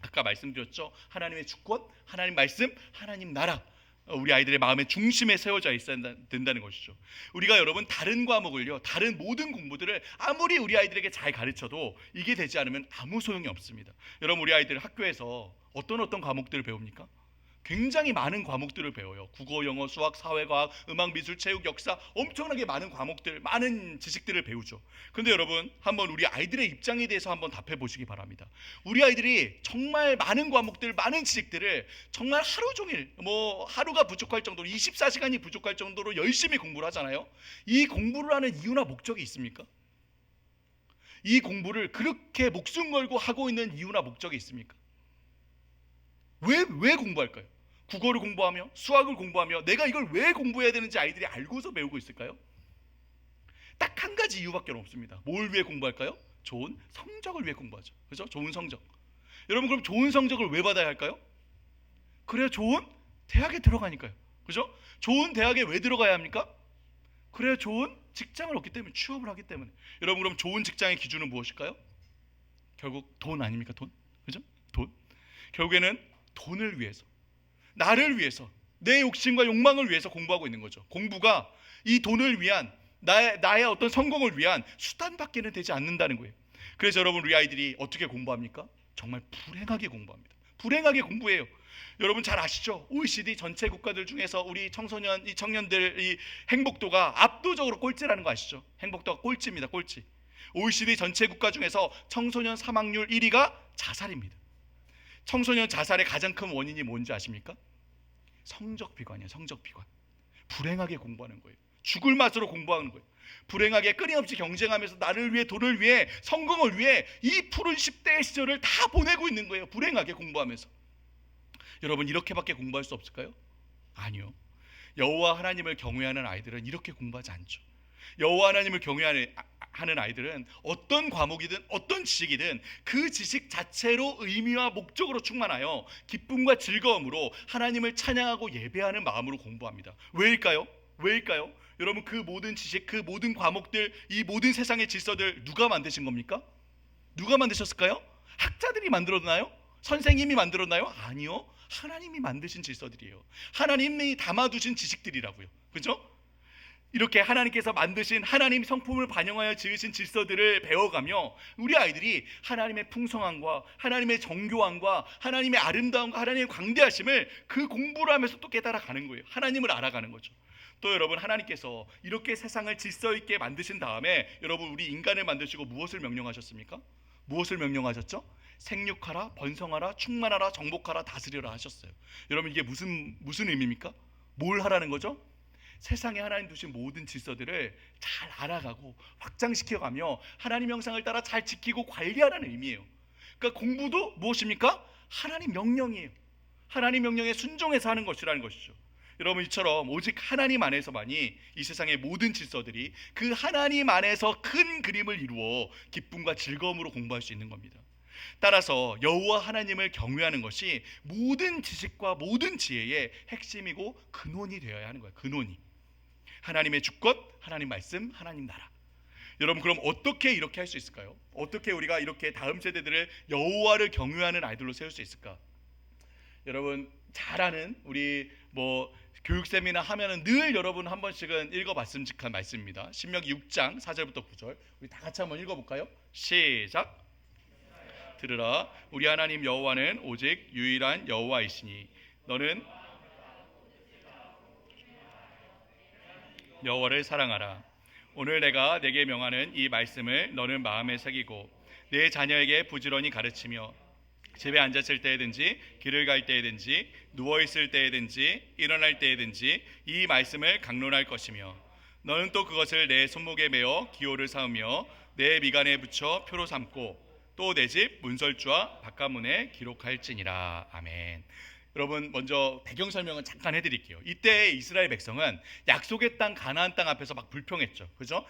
아까 말씀드렸죠. 하나님의 주권, 하나님 말씀, 하나님 나라, 우리 아이들의 마음의 중심에 세워져 있어야 된다는 것이죠. 우리가 여러분 다른 과목을요, 다른 모든 공부들을 아무리 우리 아이들에게 잘 가르쳐도 이게 되지 않으면 아무 소용이 없습니다. 여러분, 우리 아이들 학교에서 어떤 과목들을 배웁니까? 굉장히 많은 과목들을 배워요. 국어, 영어, 수학, 사회과학, 음악, 미술, 체육, 역사, 엄청나게 많은 과목들, 많은 지식들을 배우죠. 근데 여러분, 한번 우리 아이들의 입장에 대해서 한번 답해 보시기 바랍니다. 우리 아이들이 정말 많은 과목들, 많은 지식들을 정말 하루 종일, 하루가 부족할 정도로, 24시간이 부족할 정도로 열심히 공부를 하잖아요. 이 공부를 하는 이유나 목적이 있습니까? 이 공부를 그렇게 목숨 걸고 하고 있는 이유나 목적이 있습니까? 왜 공부할까요? 국어를 공부하며, 수학을 공부하며, 내가 이걸 왜 공부해야 되는지 아이들이 알고서 배우고 있을까요? 딱 한 가지 이유밖에 없습니다. 뭘 위해 공부할까요? 좋은 성적을 위해 공부하죠. 그렇죠? 좋은 성적. 여러분, 그럼 좋은 성적을 왜 받아야 할까요? 그래야 좋은 대학에 들어가니까요. 그렇죠? 좋은 대학에 왜 들어가야 합니까? 그래야 좋은 직장을 얻기 때문에, 취업을 하기 때문에. 여러분, 그럼 좋은 직장의 기준은 무엇일까요? 결국 돈 아닙니까? 돈. 그렇죠? 돈. 결국에는 돈을 위해서, 나를 위해서, 내 욕심과 욕망을 위해서 공부하고 있는 거죠. 공부가 이 돈을 위한, 나의 어떤 성공을 위한 수단밖에는 되지 않는다는 거예요. 그래서 여러분, 우리 아이들이 어떻게 공부합니까? 정말 불행하게 공부합니다. 불행하게 공부해요. 여러분 잘 아시죠? OECD 전체 국가들 중에서 우리 청소년, 이 청년들 이 행복도가 압도적으로 꼴찌라는 거 아시죠? 행복도가 꼴찌입니다. 꼴찌. OECD 전체 국가 중에서 청소년 사망률 1위가 자살입니다. 청소년 자살의 가장 큰 원인이 뭔지 아십니까? 성적 비관이에요. 성적 비관. 불행하게 공부하는 거예요. 죽을 맛으로 공부하는 거예요. 불행하게 끊임없이 경쟁하면서 나를 위해, 돈을 위해, 성공을 위해 이 푸른 10대의 시절을 다 보내고 있는 거예요. 불행하게 공부하면서. 여러분, 이렇게밖에 공부할 수 없을까요? 아니요. 여호와 하나님을 경외하는 아이들은 이렇게 공부하지 않죠. 여호와 하나님을 경외하는 아이들은 어떤 과목이든 어떤 지식이든 그 지식 자체로 의미와 목적으로 충만하여 기쁨과 즐거움으로 하나님을 찬양하고 예배하는 마음으로 공부합니다. 왜일까요? 여러분, 그 모든 지식, 그 모든 과목들, 이 모든 세상의 질서들 누가 만드신 겁니까? 누가 만드셨을까요? 학자들이 만들었나요? 선생님이 만들었나요? 아니요. 하나님이 만드신 질서들이에요. 하나님이 담아두신 지식들이라고요. 그죠? 이렇게 하나님께서 만드신, 하나님 성품을 반영하여 지으신 질서들을 배워가며 우리 아이들이 하나님의 풍성함과 하나님의 정교함과 하나님의 아름다움과 하나님의 광대하심을 그 공부를 하면서 또 깨달아가는 거예요. 하나님을 알아가는 거죠. 또 여러분, 하나님께서 이렇게 세상을 질서 있게 만드신 다음에 여러분, 우리 인간을 만드시고 무엇을 명령하셨습니까? 무엇을 명령하셨죠? 생육하라, 번성하라, 충만하라, 정복하라, 다스리라 하셨어요. 여러분, 이게 무슨 의미입니까? 뭘 하라는 거죠? 세상에 하나님 두신 모든 질서들을 잘 알아가고 확장시켜가며 하나님 형상을 따라 잘 지키고 관리하라는 의미예요. 그러니까 공부도 무엇입니까? 하나님 명령이에요. 하나님 명령에 순종해서 하는 것이라는 것이죠. 여러분, 이처럼 오직 하나님 안에서만이 이 세상의 모든 질서들이 그 하나님 안에서 큰 그림을 이루어 기쁨과 즐거움으로 공부할 수 있는 겁니다. 따라서 여호와 하나님을 경외하는 것이 모든 지식과 모든 지혜의 핵심이고 근원이 되어야 하는 거예요. 근원이 하나님의 주권, 하나님 말씀, 하나님 나라. 여러분, 그럼 어떻게 이렇게 할 수 있을까요? 어떻게 우리가 이렇게 다음 세대들을 여호와를 경외하는 아이들로 세울 수 있을까? 여러분 잘 아는 우리 교육 세미나 하면은 늘 여러분 한 번씩은 읽어봤음직한 말씀입니다. 신명기 6장 4절부터 9절 우리 다 같이 한번 읽어볼까요? 시작. 들으라, 우리 하나님 여호와는 오직 유일한 여호와이시니 너는 여호와를 사랑하라. 오늘 내가 내게 명하는 이 말씀을 너는 마음에 새기고 내 자녀에게 부지런히 가르치며 집에 앉았을 때에든지 길을 갈 때에든지 누워있을 때에든지 일어날 때에든지 이 말씀을 강론할 것이며 너는 또 그것을 내 손목에 메어 기호를 삼으며 내 미간에 붙여 표로 삼고 또 내 집 문설주와 바깥문에 기록할지니라. 아멘. 여러분, 먼저 배경 설명은 잠깐 해드릴게요. 이때 이스라엘 백성은 약속의 땅 가나안 땅 앞에서 막 불평했죠. 그죠?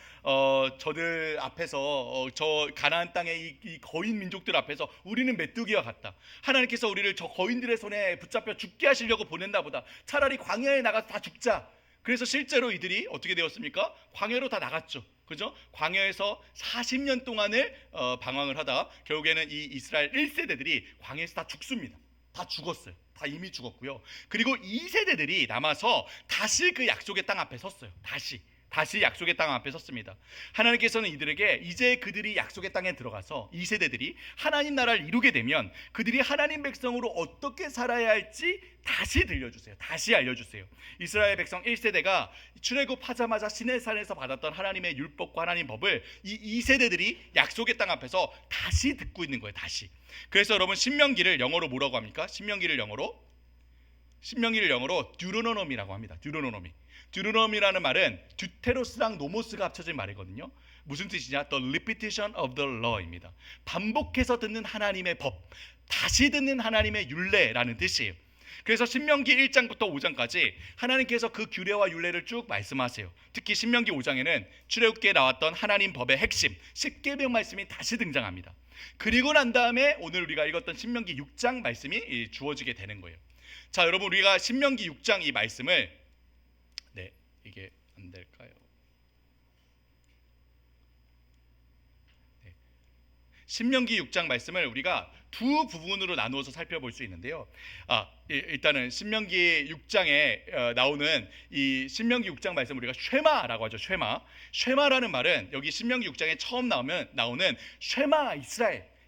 저들 앞에서 저 가나안 땅의 이 거인 민족들 앞에서 우리는 메뚜기와 같다. 하나님께서 우리를 저 거인들의 손에 붙잡혀 죽게 하시려고 보낸다 보다 차라리 광야에 나가서 다 죽자. 그래서 실제로 이들이 어떻게 되었습니까? 광야로 다 나갔죠. 그죠? 광야에서 40년 동안을 방황을 하다 결국에는 이 이스라엘 1세대들이 광야에서 다 죽습니다. 다 죽었어요. 다 이미 죽었고요. 그리고 2세대들이 남아서 다시 그 약속의 땅 앞에 섰어요. 다시 약속의 땅 앞에 섰습니다. 하나님께서는 이들에게 이제 그들이 약속의 땅에 들어가서 2세대들이 하나님 나라를 이루게 되면 그들이 하나님 백성으로 어떻게 살아야 할지 다시 들려주세요. 다시 알려주세요. 이스라엘 백성 1세대가 출애굽하자마자 시내산에서 받았던 하나님의 율법과 하나님 법을 이 2세대들이 약속의 땅 앞에서 다시 듣고 있는 거예요. 다시. 그래서 여러분 신명기를 영어로 뭐라고 합니까? 신명기를 영어로 듀로노미라고 합니다. 듀로노미라는 말은 듀테로스랑 노모스가 합쳐진 말이거든요. 무슨 뜻이냐? The repetition of the law입니다. 반복해서 듣는 하나님의 법, 다시 듣는 하나님의 율례라는 뜻이에요. 그래서 신명기 1장부터 5장까지 하나님께서 그 규례와 율례를 쭉 말씀하세요. 특히 신명기 5장에는 출애굽기에 나왔던 하나님 법의 핵심 10계명 말씀이 다시 등장합니다. 그리고 난 다음에 오늘 우리가 읽었던 신명기 6장 말씀이 주어지게 되는 거예요. 자, 여러분, 우리가 신명기 6장 이 말씀을 이게 안 될까요? 신명기 6장 말씀을 우리가 두 부분으로 나누어서 살펴볼 수 있는데요. 일단은 신명기 6장에 나오는 이 신명기 6장 말씀 우리가 쉐마라고 하죠. 쉐마라는 말은 여기 신명기 6장에 처음 나오는 쉐마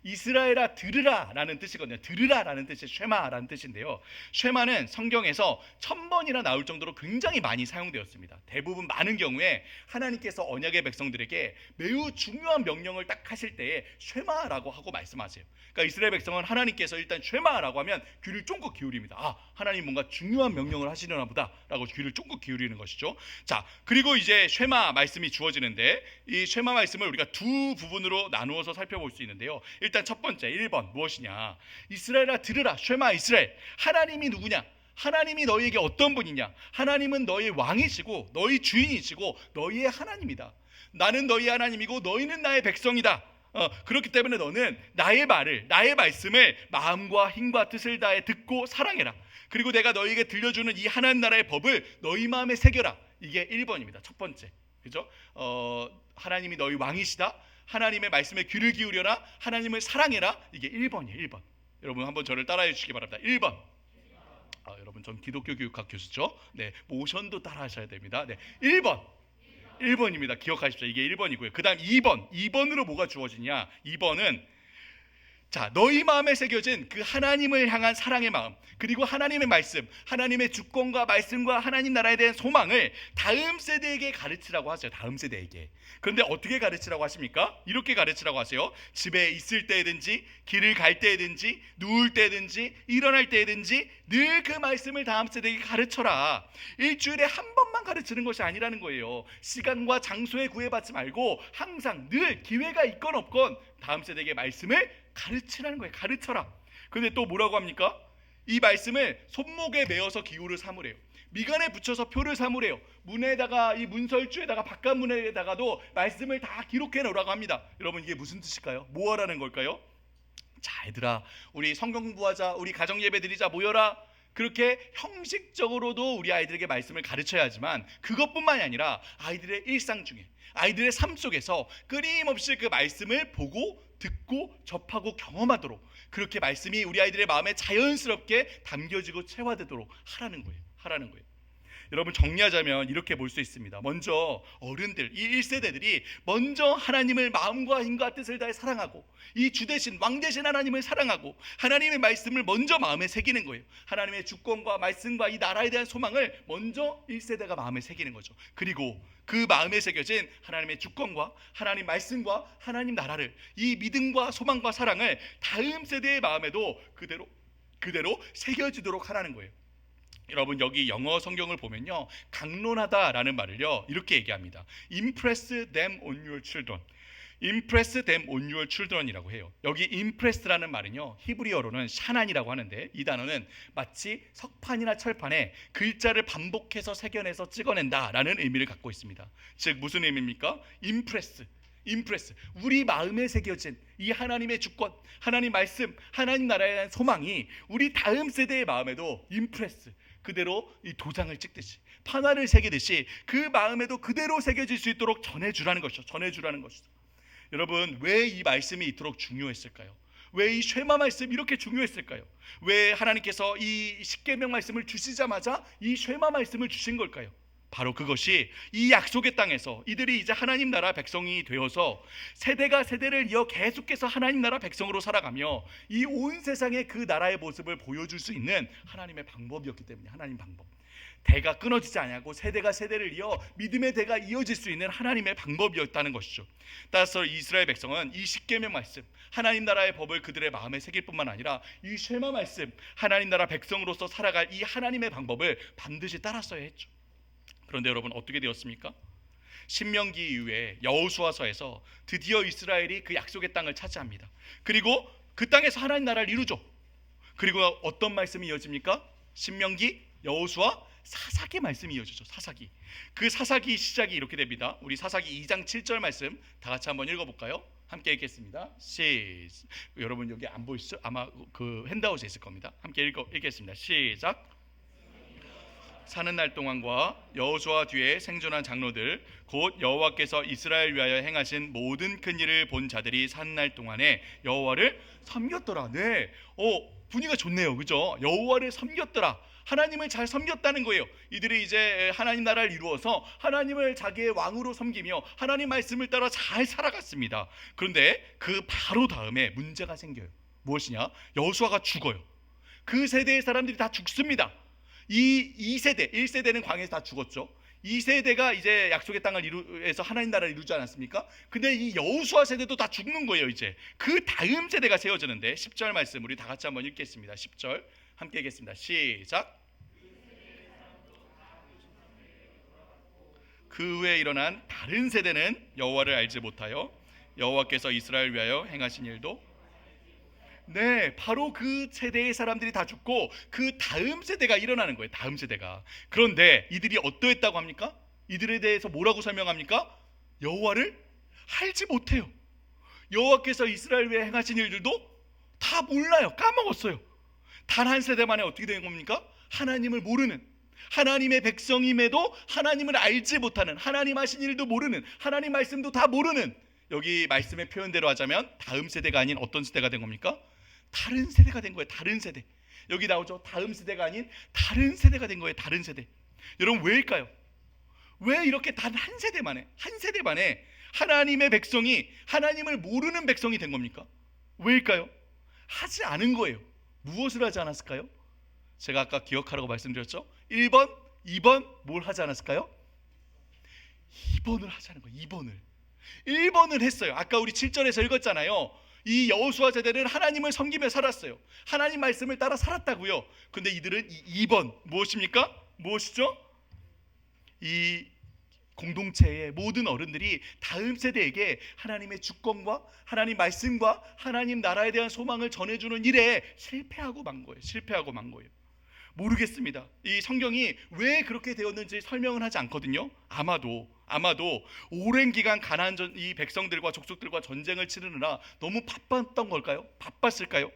이스라엘아 들으라라는 뜻이거든요. 들으라라는 뜻이 쉐마라는 뜻인데요. 쉐마는 성경에서 1000번이나 나올 정도로 굉장히 많이 사용되었습니다. 대부분 많은 경우에 하나님께서 언약의 백성들에게 매우 중요한 명령을 딱 하실 때에 쉐마라고 하고 말씀하세요. 그러니까 이스라엘 백성은 하나님께서 일단 쉐마라고 하면 귀를 쫑긋 기울입니다. 하나님 뭔가 중요한 명령을 하시려나 보다라고 귀를 쫑긋 기울이는 것이죠. 자, 그리고 이제 쉐마 말씀이 주어지는데 이 쉐마 말씀을 우리가 두 부분으로 나누어서 살펴볼 수 있는데요. 일단 첫 번째 1번 무엇이냐? 이스라엘아 들으라. 쉐마 이스라엘. 하나님이 누구냐? 하나님이 너희에게 어떤 분이냐? 하나님은 너희의 왕이시고 너희 주인이시고 너희의 하나님이다. 나는 너희의 하나님이고 너희는 나의 백성이다. 그렇기 때문에 너는 나의 말씀을 마음과 힘과 뜻을 다해 듣고 사랑해라. 그리고 내가 너희에게 들려주는 이 하나님 나라의 법을 너희 마음에 새겨라. 이게 1번입니다. 첫 번째. 그죠? 하나님이 너희 왕이시다. 하나님의 말씀에 귀를 기울여라. 하나님을 사랑해라. 이게 1번이에요. 1번. 여러분 한번 저를 따라해 주시기 바랍니다. 1번. 여러분 전 기독교 교육학 교수죠. 네, 모션도 따라하셔야 됩니다. 네, 1번입니다. 기억하십시오. 이게 1번이고요. 그 다음 2번으로 뭐가 주어지냐? 2번은 자, 너희 마음에 새겨진 그 하나님을 향한 사랑의 마음, 그리고 하나님의 말씀, 하나님의 주권과 말씀과 하나님 나라에 대한 소망을 다음 세대에게 가르치라고 하세요. 다음 세대에게. 그런데 어떻게 가르치라고 하십니까? 이렇게 가르치라고 하세요. 집에 있을 때든지 길을 갈 때든지 누울 때든지 일어날 때든지 늘 그 말씀을 다음 세대에게 가르쳐라. 일주일에 한 번만 가르치는 것이 아니라는 거예요. 시간과 장소에 구애받지 말고 항상 늘 기회가 있건 없건 다음 세대에게 말씀을 가르치라는 거예요. 가르쳐라. 근데 또 뭐라고 합니까? 이 말씀을 손목에 메어서 기호를 삼으래요. 미간에 붙여서 표를 삼으래요. 문에다가, 이 문설주에다가, 바깥 문에다가도 말씀을 다 기록해 놓으라고 합니다. 여러분, 이게 무슨 뜻일까요? 뭐 하라는 걸까요? 자, 얘들아, 우리 성경 공부하자, 우리 가정 예배 드리자, 모여라. 그렇게 형식적으로도 우리 아이들에게 말씀을 가르쳐야 하지만, 그것뿐만이 아니라 아이들의 일상 중에, 아이들의 삶 속에서 끊임없이 그 말씀을 보고 듣고 접하고 경험하도록, 그렇게 말씀이 우리 아이들의 마음에 자연스럽게 담겨지고 체화되도록 하라는 거예요. 여러분, 정리하자면 이렇게 볼 수 있습니다. 먼저 어른들, 이 1세대들이 먼저 하나님을 마음과 힘과 뜻을 다해 사랑하고, 이 주 대신 왕 대신 하나님을 사랑하고 하나님의 말씀을 먼저 마음에 새기는 거예요. 하나님의 주권과 말씀과 이 나라에 대한 소망을 먼저 1세대가 마음에 새기는 거죠. 그리고 그 마음에 새겨진 하나님의 주권과 하나님 말씀과 하나님 나라를, 이 믿음과 소망과 사랑을 다음 세대의 마음에도 그대로 새겨지도록 하라는 거예요. 여러분, 여기 영어 성경을 보면요, 강론하다라는 말을요 이렇게 얘기합니다. Impress them on your children. Impress them on your children이라고 해요. 여기 impress라는 말은요, 히브리어로는 샤난이라고 하는데, 이 단어는 마치 석판이나 철판에 글자를 반복해서 새겨내서 찍어낸다라는 의미를 갖고 있습니다. 즉, 무슨 의미입니까? impress, 우리 마음에 새겨진 이 하나님의 주권, 하나님 말씀, 하나님 나라에 대한 소망이 우리 다음 세대의 마음에도 impress, 그대로 이 도장을 찍듯이, 판화를 새기듯이 그 마음에도 그대로 새겨질 수 있도록 전해주라는 것이죠. 여러분, 왜 이 말씀이 이토록 중요했을까요? 왜 이 쉐마 말씀이 이렇게 중요했을까요? 왜 하나님께서 이 십계명 말씀을 주시자마자 이 쉐마 말씀을 주신 걸까요? 바로 그것이 이 약속의 땅에서 이들이 이제 하나님 나라 백성이 되어서 세대가 세대를 이어 계속해서 하나님 나라 백성으로 살아가며 이 온 세상에 그 나라의 모습을 보여줄 수 있는 하나님의 방법이었기 때문에, 하나님 방법, 대가 끊어지지 아니하고 세대가 세대를 이어 믿음의 대가 이어질 수 있는 하나님의 방법이었다는 것이죠. 따라서 이스라엘 백성은 이 십계명 말씀, 하나님 나라의 법을 그들의 마음에 새길 뿐만 아니라 이 쉐마 말씀, 하나님 나라 백성으로서 살아갈 이 하나님의 방법을 반드시 따랐어야 했죠. 그런데 여러분, 어떻게 되었습니까? 신명기 이후에 여호수아서에서 드디어 이스라엘이 그 약속의 땅을 차지합니다. 그리고 그 땅에서 하나님 나라를 이루죠. 그리고 어떤 말씀이 이어집니까? 신명기, 여호수아, 사사기 말씀이 이어지죠. 사사기. 그 사사기 시작이 이렇게 됩니다. 우리 사사기 2장 7절 말씀 다 같이 한번 읽어볼까요? 함께 읽겠습니다. 여러분, 여기 안 보이시죠? 아마 그 핸드아웃에 있을 겁니다. 함께 읽겠습니다. 시작. 사는 날 동안과 여호수아 뒤에 생존한 장로들, 곧 여호와께서 이스라엘 위하여 행하신 모든 큰 일을 본 자들이 사는 날 동안에 여호와를 섬겼더라. 네, 분위기가 좋네요, 그죠? 여호와를 섬겼더라. 하나님을 잘 섬겼다는 거예요. 이들이 이제 하나님 나라를 이루어서 하나님을 자기의 왕으로 섬기며 하나님 말씀을 따라 잘 살아갔습니다. 그런데 그 바로 다음에 문제가 생겨요. 무엇이냐? 여호수아가 죽어요. 그 세대의 사람들이 다 죽습니다. 이 2세대, 1세대는 광야에서 다 죽었죠. 2세대가 이제 약속의 땅을 이루어서 하나님 나라를 이루지 않았습니까? 근데 이 여호수아 세대도 다 죽는 거예요. 이제 그 다음 세대가 세워지는데, 10절 말씀 우리 다 같이 한번 읽겠습니다. 10절 함께 읽겠습니다. 시작. 그 후에 일어난 다른 세대는 여호와를 알지 못하여 여호와께서 이스라엘 위하여 행하신 일도, 네, 바로 그 세대의 사람들이 다 죽고 그 다음 세대가 일어나는 거예요. 다음 세대가. 그런데 이들이 어떠했다고 합니까? 이들에 대해서 뭐라고 설명합니까? 여호와를 알지 못해요. 여호와께서 이스라엘 위에 행하신 일들도 다 몰라요. 까먹었어요. 단 한 세대 만에 어떻게 된 겁니까? 하나님을 모르는, 하나님의 백성임에도 하나님을 알지 못하는, 하나님 하신 일도 모르는, 하나님 말씀도 다 모르는, 여기 말씀의 표현대로 하자면 다음 세대가 아닌 어떤 세대가 된 겁니까? 다른 세대가 된 거예요. 다른 세대. 여기 나오죠. 다음 세대가 아닌 다른 세대가 된 거예요. 다른 세대. 여러분, 왜일까요? 왜 이렇게 단 한 세대 만에 하나님의 백성이 하나님을 모르는 백성이 된 겁니까? 왜일까요? 하지 않은 거예요. 무엇을 하지 않았을까요? 제가 아까 기억하라고 말씀드렸죠. 1번, 2번 뭘 하지 않았을까요? 2번을 하지 않은 거예요. 1번을 했어요. 아까 우리 7절에서 읽었잖아요. 이 여호수아 세대는 하나님을 섬기며 살았어요. 하나님 말씀을 따라 살았다고요. 근데 이들은 2번 무엇입니까? 무엇이죠? 이 공동체의 모든 어른들이 다음 세대에게 하나님의 주권과 하나님 말씀과 하나님 나라에 대한 소망을 전해주는 일에 실패하고 만 거예요. 실패하고 만 거예요. 모르겠습니다. 이 성경이 왜 그렇게 되었는지 설명은 하지 않거든요. 아마도 오랜 기간 가나안 이 백성들과 족속들과 전쟁을 치르느라 너무 바빴던 걸까요? 바빴을까요?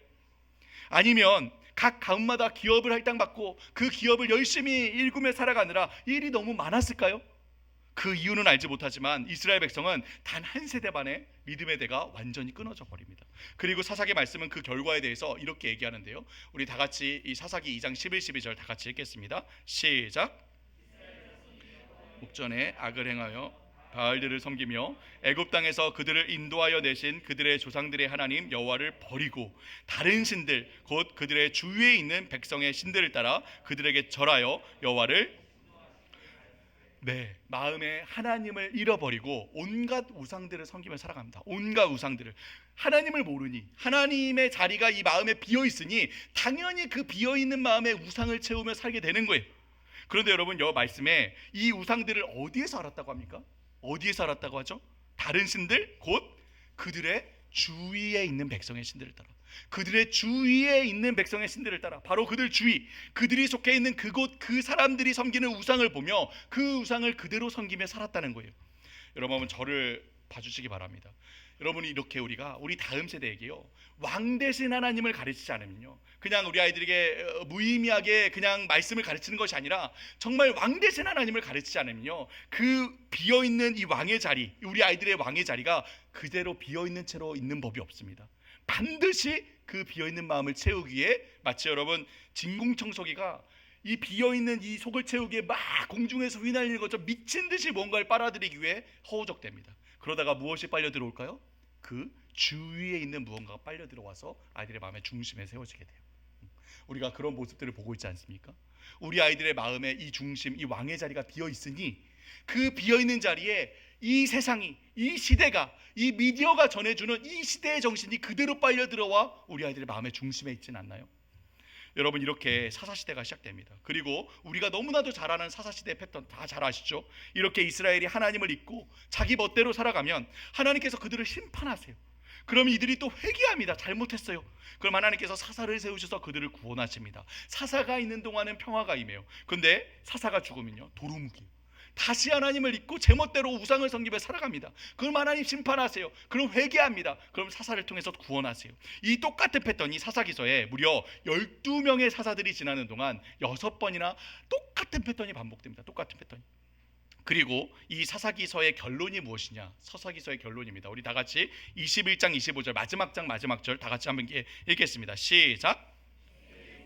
아니면 각 가문마다 기업을 할당받고 그 기업을 열심히 일구며 살아가느라 일이 너무 많았을까요? 그 이유는 알지 못하지만 이스라엘 백성은 단 한 세대 만에 믿음의 대가 완전히 끊어져 버립니다. 그리고 사사기 말씀은 그 결과에 대해서 이렇게 얘기하는데요. 우리 다 같이 이 사사기 2장 11, 12절 다 같이 읽겠습니다. 시작. 목전에 악을 행하여 바알들을 섬기며 애굽 땅에서 그들을 인도하여 내신 그들의 조상들의 하나님 여호와를 버리고 다른 신들 곧 그들의 주위에 있는 백성의 신들을 따라 그들에게 절하여 여호와를 마음에 하나님을 잃어버리고 온갖 우상들을 섬기며 살아갑니다. 온갖 우상들을. 하나님을 모르니 하나님의 자리가 이 마음에 비어 있으니 당연히 그 비어 있는 마음에 우상을 채우며 살게 되는 거예요. 그런데 여러분, 여 말씀에 이 우상들을 어디에서 알았다고 합니까? 어디에서 알았다고 하죠? 다른 신들 곧 그들의 주위에 있는 백성의 신들을 따라. 그들의 주위에 있는 백성의 신들을 따라, 바로 그들 주위, 그들이 속해 있는 그곳 그 사람들이 섬기는 우상을 보며 그 우상을 그대로 섬기며 살았다는 거예요. 여러분, 저를 봐주시기 바랍니다. 여러분이 이렇게 우리 다음 세대에게요, 왕 대신 하나님을 가르치지 않으면요, 그냥 우리 아이들에게 무의미하게 그냥 말씀을 가르치는 것이 아니라 정말 왕 대신 하나님을 가르치지 않으면요, 그 비어있는 이 왕의 자리, 우리 아이들의 왕의 자리가 그대로 비어있는 채로 있는 법이 없습니다. 반드시 그 비어있는 마음을 채우기 위해 마치 여러분 진공청소기가 이 비어있는 이 속을 채우기 위해 막 공중에서 휘날리는 것처럼 미친 듯이 뭔가를 빨아들이기 위해 허우적댑니다. 그러다가 무엇이 빨려 들어올까요? 그 주위에 있는 무언가가 빨려 들어와서 아이들의 마음의 중심에 세워지게 돼요. 우리가 그런 모습들을 보고 있지 않습니까? 우리 아이들의 마음에 이 중심, 이 왕의 자리가 비어 있으니 그 비어 있는 자리에 이 세상이, 이 시대가, 이 미디어가 전해주는 이 시대의 정신이 그대로 빨려 들어와 우리 아이들의 마음의 중심에 있지는 않나요? 여러분, 이렇게 사사시대가 시작됩니다. 그리고 우리가 너무나도 잘 아는 사사시대의 패턴 다 잘 아시죠? 이렇게 이스라엘이 하나님을 잊고 자기 멋대로 살아가면 하나님께서 그들을 심판하세요. 그럼 이들이 또 회개합니다. 잘못했어요. 그럼 하나님께서 사사를 세우셔서 그들을 구원하십니다. 사사가 있는 동안은 평화가 임해요. 근데 사사가 죽으면요, 도루묵이에요. 다시 하나님을 잊고 제멋대로 우상을 섬기며 살아갑니다. 그럼 하나님 심판하세요. 그럼 회개합니다. 그럼 사사를 통해서 구원하세요. 이 똑같은 패턴이 사사기서에 무려 12명의 사사들이 지나는 동안 6번이나 똑같은 패턴이 반복됩니다. 똑같은 패턴이. 그리고 이 사사기서의 결론이 무엇이냐? 사사기서의 결론입니다. 우리 다 같이 21장 25절 마지막 장 마지막 절 다 같이 한번 읽겠습니다. 시작.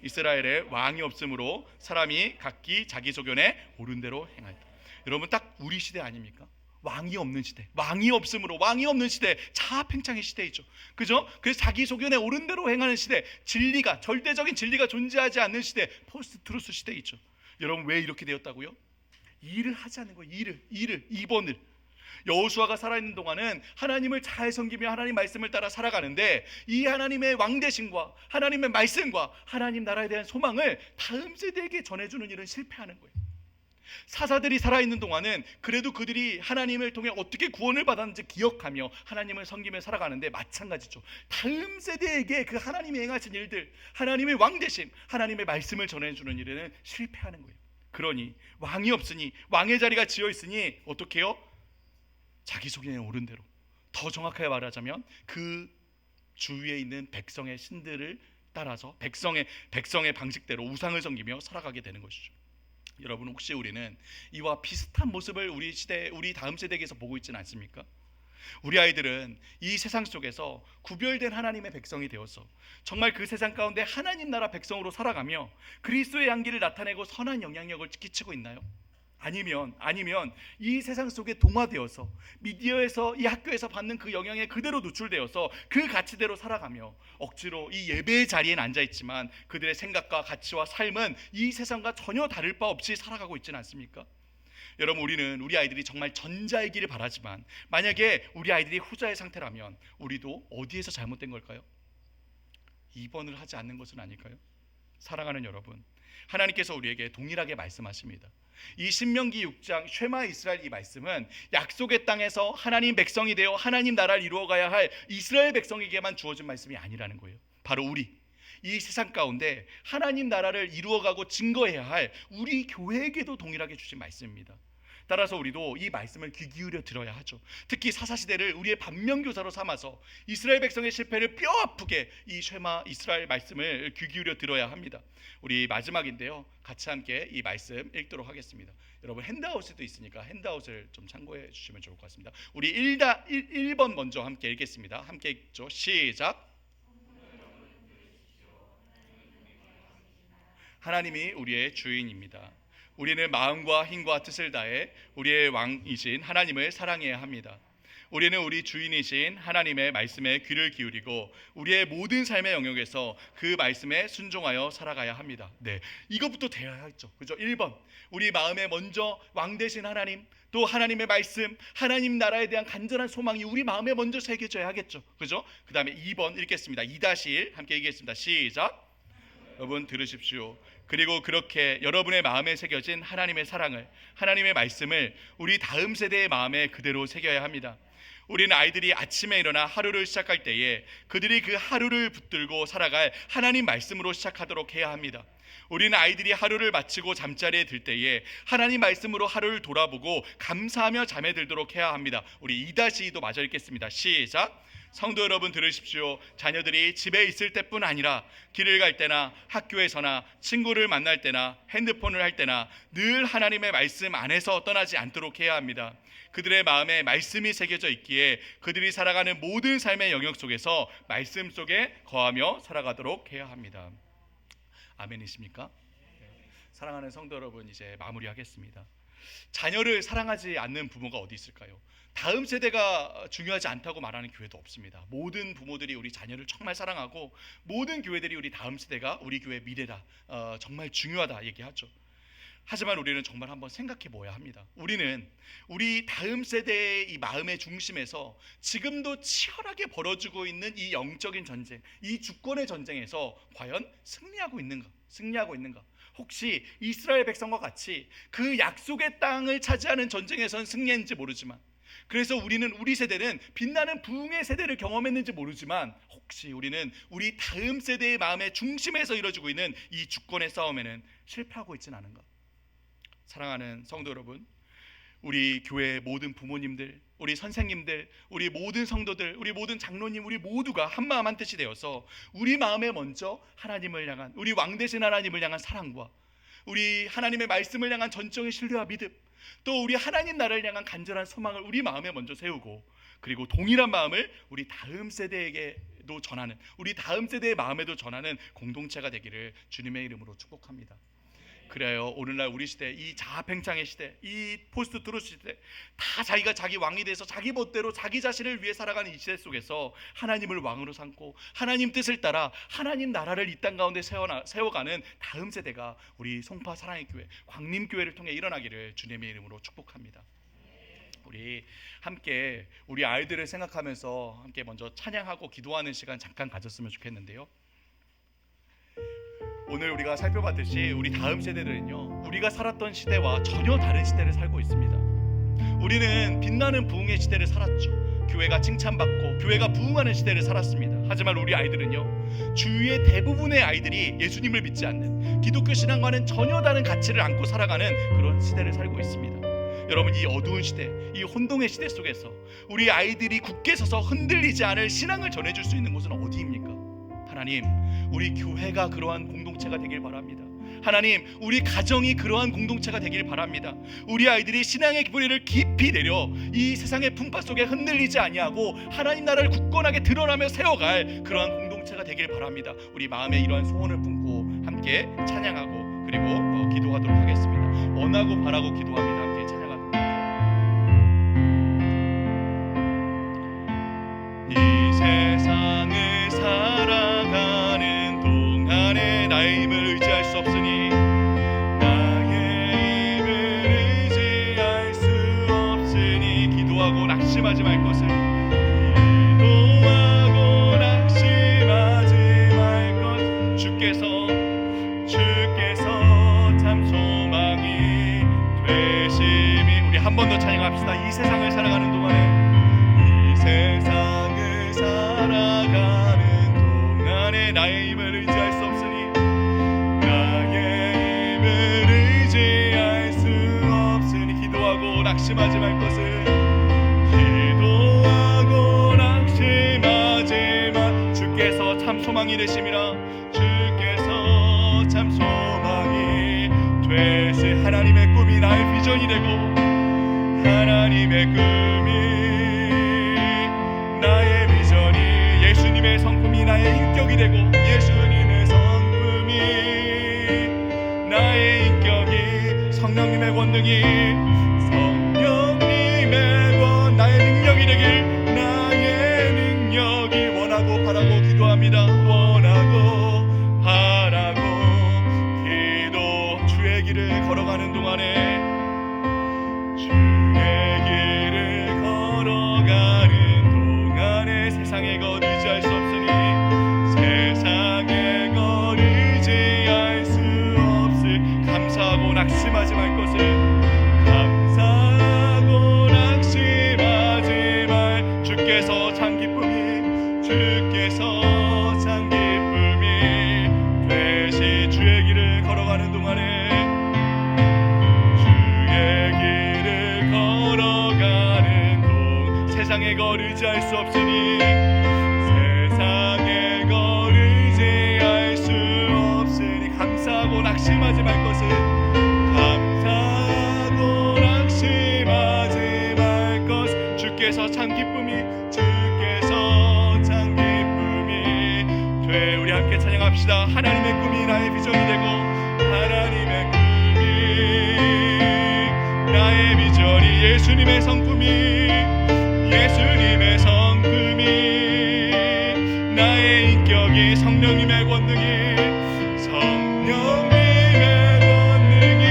이스라엘에 왕이 없으므로 사람이 각기 자기 소견에 옳은 대로 행하였다. 여러분, 딱 우리 시대 아닙니까? 왕이 없는 시대, 왕이 없으므로 왕이 없는 시대, 자아팽창의 시대이죠. 그죠? 그래서 자기 소견에 옳은 대로 행하는 시대, 진리가, 절대적인 진리가 존재하지 않는 시대, 포스트 트루스 시대이죠. 여러분, 왜 이렇게 되었다고요? 일을 하지 않는 거예요. 일을 2번을. 여호수아가 살아있는 동안은 하나님을 잘 섬기며 하나님 말씀을 따라 살아가는데 이 하나님의 왕대신과 하나님의 말씀과 하나님 나라에 대한 소망을 다음 세대에게 전해주는 일은 실패하는 거예요. 사사들이 살아있는 동안은 그래도 그들이 하나님을 통해 어떻게 구원을 받았는지 기억하며 하나님을 섬기며 살아가는데 마찬가지죠. 다음 세대에게 그 하나님이 행하신 일들, 하나님의 왕대심, 하나님의 말씀을 전해주는 일에는 실패하는 거예요. 그러니 왕이 없으니, 왕의 자리가 지어 있으니 어떻게 해요? 자기 소견에 옳은 대로, 더 정확하게 말하자면 그 주위에 있는 백성의 신들을 따라서 백성의 방식대로 우상을 섬기며 살아가게 되는 것이죠. 여러분, 혹시 우리는 이와 비슷한 모습을 우리 다음 세대에게서 보고 있지는 않습니까? 우리 아이들은 이 세상 속에서 구별된 하나님의 백성이 되어서 정말 그 세상 가운데 하나님 나라 백성으로 살아가며 그리스도의 향기를 나타내고 선한 영향력을 끼치고 있나요? 아니면 이 세상 속에 동화되어서 미디어에서, 이 학교에서 받는 그 영향에 그대로 노출되어서 그 가치대로 살아가며 억지로 이 예배의 자리에 앉아있지만 그들의 생각과 가치와 삶은 이 세상과 전혀 다를 바 없이 살아가고 있지는 않습니까? 여러분, 우리 아이들이 정말 전자이기를 바라지만 만약에 우리 아이들이 후자의 상태라면 우리도 어디에서 잘못된 걸까요? 2번을 하지 않는 것은 아닐까요? 사랑하는 여러분, 하나님께서 우리에게 동일하게 말씀하십니다. 이 신명기 6장 쉐마 이스라엘 이 말씀은 약속의 땅에서 하나님 백성이 되어 하나님 나라를 이루어가야 할 이스라엘 백성에게만 주어진 말씀이 아니라는 거예요. 바로 우리 이 세상 가운데 하나님 나라를 이루어가고 증거해야 할 우리 교회에게도 동일하게 주신 말씀입니다. 따라서 우리도 이 말씀을 귀 기울여 들어야 하죠. 특히 사사시대를 우리의 반면교사로 삼아서 이스라엘 백성의 실패를 뼈아프게 이 쉐마 이스라엘 말씀을 귀 기울여 들어야 합니다. 우리 마지막인데요, 같이 함께 이 말씀 읽도록 하겠습니다. 여러분 핸드아웃도 있으니까 핸드아웃을 좀 참고해 주시면 좋을 것 같습니다. 우리 1번 먼저 함께 읽겠습니다. 함께 읽죠. 시작. 하나님이 우리의 주인입니다. 우리는 마음과 힘과 뜻을 다해 우리의 왕이신 하나님을 사랑해야 합니다. 우리는 우리 주인이신 하나님의 말씀에 귀를 기울이고 우리의 모든 삶의 영역에서 그 말씀에 순종하여 살아가야 합니다. 네, 이것부터 돼야 했죠. 그죠? 1번, 우리 마음에 먼저 왕 되신 하나님, 또 하나님의 말씀, 하나님 나라에 대한 간절한 소망이 우리 마음에 먼저 새겨져야 하겠죠. 그죠? 그 다음에 2번 읽겠습니다. 2-1 함께 읽겠습니다. 시작. 여러분 들으십시오. 그리고 그렇게 여러분의 마음에 새겨진 하나님의 사랑을, 하나님의 말씀을 우리 다음 세대의 마음에 그대로 새겨야 합니다. 우리는 아이들이 아침에 일어나 하루를 시작할 때에 그들이 그 하루를 붙들고 살아갈 하나님 말씀으로 시작하도록 해야 합니다. 우리는 아이들이 하루를 마치고 잠자리에 들 때에 하나님 말씀으로 하루를 돌아보고 감사하며 잠에 들도록 해야 합니다. 우리 2-2도 마저 읽겠습니다. 시작. 성도 여러분 들으십시오. 자녀들이 집에 있을 때뿐 아니라 길을 갈 때나 학교에서나 친구를 만날 때나 핸드폰을 할 때나 늘 하나님의 말씀 안에서 떠나지 않도록 해야 합니다. 그들의 마음에 말씀이 새겨져 있기에 그들이 살아가는 모든 삶의 영역 속에서 말씀 속에 거하며 살아가도록 해야 합니다. 아멘이십니까? 사랑하는 성도 여러분, 이제 마무리하겠습니다. 자녀를 사랑하지 않는 부모가 어디 있을까요? 다음 세대가 중요하지 않다고 말하는 교회도 없습니다. 모든 부모들이 우리 자녀를 정말 사랑하고 모든 교회들이 우리 다음 세대가 우리 교회 미래다, 정말 중요하다 얘기하죠. 하지만 우리는 정말 한번 생각해 보아야 합니다. 우리는 우리 다음 세대의 이 마음의 중심에서 지금도 치열하게 벌어지고 있는 이 영적인 전쟁, 이 주권의 전쟁에서 과연 승리하고 있는가? 혹시 이스라엘 백성과 같이 그 약속의 땅을 차지하는 전쟁에선 승리했는지 모르지만, 그래서 우리 세대는 빛나는 부흥의 세대를 경험했는지 모르지만, 혹시 우리는 우리 다음 세대의 마음의 중심에서 이루어지고 있는 이 주권의 싸움에는 실패하고 있지는 않은가? 사랑하는 성도 여러분, 우리 교회 모든 부모님들, 우리 선생님들, 우리 모든 성도들, 우리 모든 장로님, 우리 모두가 한마음 한뜻이 되어서 우리 마음에 먼저 하나님을 향한, 우리 왕 되신 하나님을 향한 사랑과 우리 하나님의 말씀을 향한 전적인 신뢰와 믿음, 또 우리 하나님 나라를 향한 간절한 소망을 우리 마음에 먼저 세우고, 그리고 동일한 마음을 우리 다음 세대에게도 전하는, 우리 다음 세대의 마음에도 전하는 공동체가 되기를 주님의 이름으로 축복합니다. 그래요, 오늘날 우리 시대, 이 자아팽창의 시대, 이 포스트 트루스 시대, 다 자기가 자기 왕이 돼서 자기 멋대로 자기 자신을 위해 살아가는 이 시대 속에서 하나님을 왕으로 삼고 하나님 뜻을 따라 하나님 나라를 이 땅 가운데 세워가는 다음 세대가 우리 송파 사랑의 교회, 광림교회를 통해 일어나기를 주님의 이름으로 축복합니다. 우리 함께 우리 아이들을 생각하면서 함께 먼저 찬양하고 기도하는 시간 잠깐 가졌으면 좋겠는데요, 오늘 우리가 살펴봤듯이 우리 다음 세대들은요, 우리가 살았던 시대와 전혀 다른 시대를 살고 있습니다. 우리는 빛나는 부흥의 시대를 살았죠. 교회가 칭찬받고 교회가 부흥하는 시대를 살았습니다. 하지만 우리 아이들은요, 주위의 대부분의 아이들이 예수님을 믿지 않는, 기독교 신앙과는 전혀 다른 가치를 안고 살아가는 그런 시대를 살고 있습니다. 여러분, 이 어두운 시대, 이 혼동의 시대 속에서 우리 아이들이 굳게 서서 흔들리지 않을 신앙을 전해줄 수 있는 곳은 어디입니까? 하나님, 우리 교회가 그러한 공동체가 되길 바랍니다. 하나님, 우리 가정이 그러한 공동체가 되길 바랍니다. 우리 아이들이 신앙의 뿌리를 깊이 내려 이 세상의 풍파 속에 흔들리지 아니하고 하나님 나라를 굳건하게 드러나며 세워갈 그러한 공동체가 되길 바랍니다. 우리 마음에 이러한 소원을 품고 함께 찬양하고 그리고 기도하도록 하겠습니다. 원하고 바라고 기도합니다. 함께 찬양하도록 하겠습니다. 이 세상을 살아가는 동안에 나의 힘을 의지할 수 없으니, 나의 힘을 의지할 수 없으니, 기도하고 낙심하지 말 것을, 기도하고 낙심하지 말 것, 주께서 한 번 더 찬양합시다. 이 세상을 살아가는 동안에, 이 세상을 살아가는 동안에 나의 힘을 의지할 수 없으니, 나의 힘을 의지할 수 없으니, 기도하고 낙심하지 말 것을, 기도하고 낙심하지 마. 주께서 참 소망이 되심이라. 주께서 참 소망이 되시. 하나님의 꿈이 나의 비전이 되고, 하나님의 꿈이 나의 비전이, 예수님의 성품이 나의 인격이 되고, 예수님의 성품이 나의 인격이, 성령님의 권능이, 성령님의 권, 나의 능력이 되길, 나의 능력이 원하고 바라고 기도합니다. 원하고 바라고 기도. 주의 길을 걸어가는 동안에, 세상의 것 의지할 수 없으니, 세상의 것 의지할 수 없을. 감사하고 낙심하지 말 것을, 감사하고 낙심하지 말. 주께서 참 기쁨이, 주께서 참 기쁨이 되시. 주의 길을 걸어가는 동안에, 주의 길을 걸어가는 동, 세상의 것 의지할 수 없으니, 세상의 것 의지할 수 없으니, 감사하고 낙심하지 말 것을, 감사하고 낙심하지 말 것. 주께서 참 기쁨이, 주께서 참 기쁨이 돼. 우리 함께 찬양합시다. 하나님의 꿈이 나의 비전이 되고, 하나님의 꿈이 나의 비전이, 예수님의 성품이, 예수님의 성품이 나의 인격이, 성령님의 권능이, 성령님의 권능이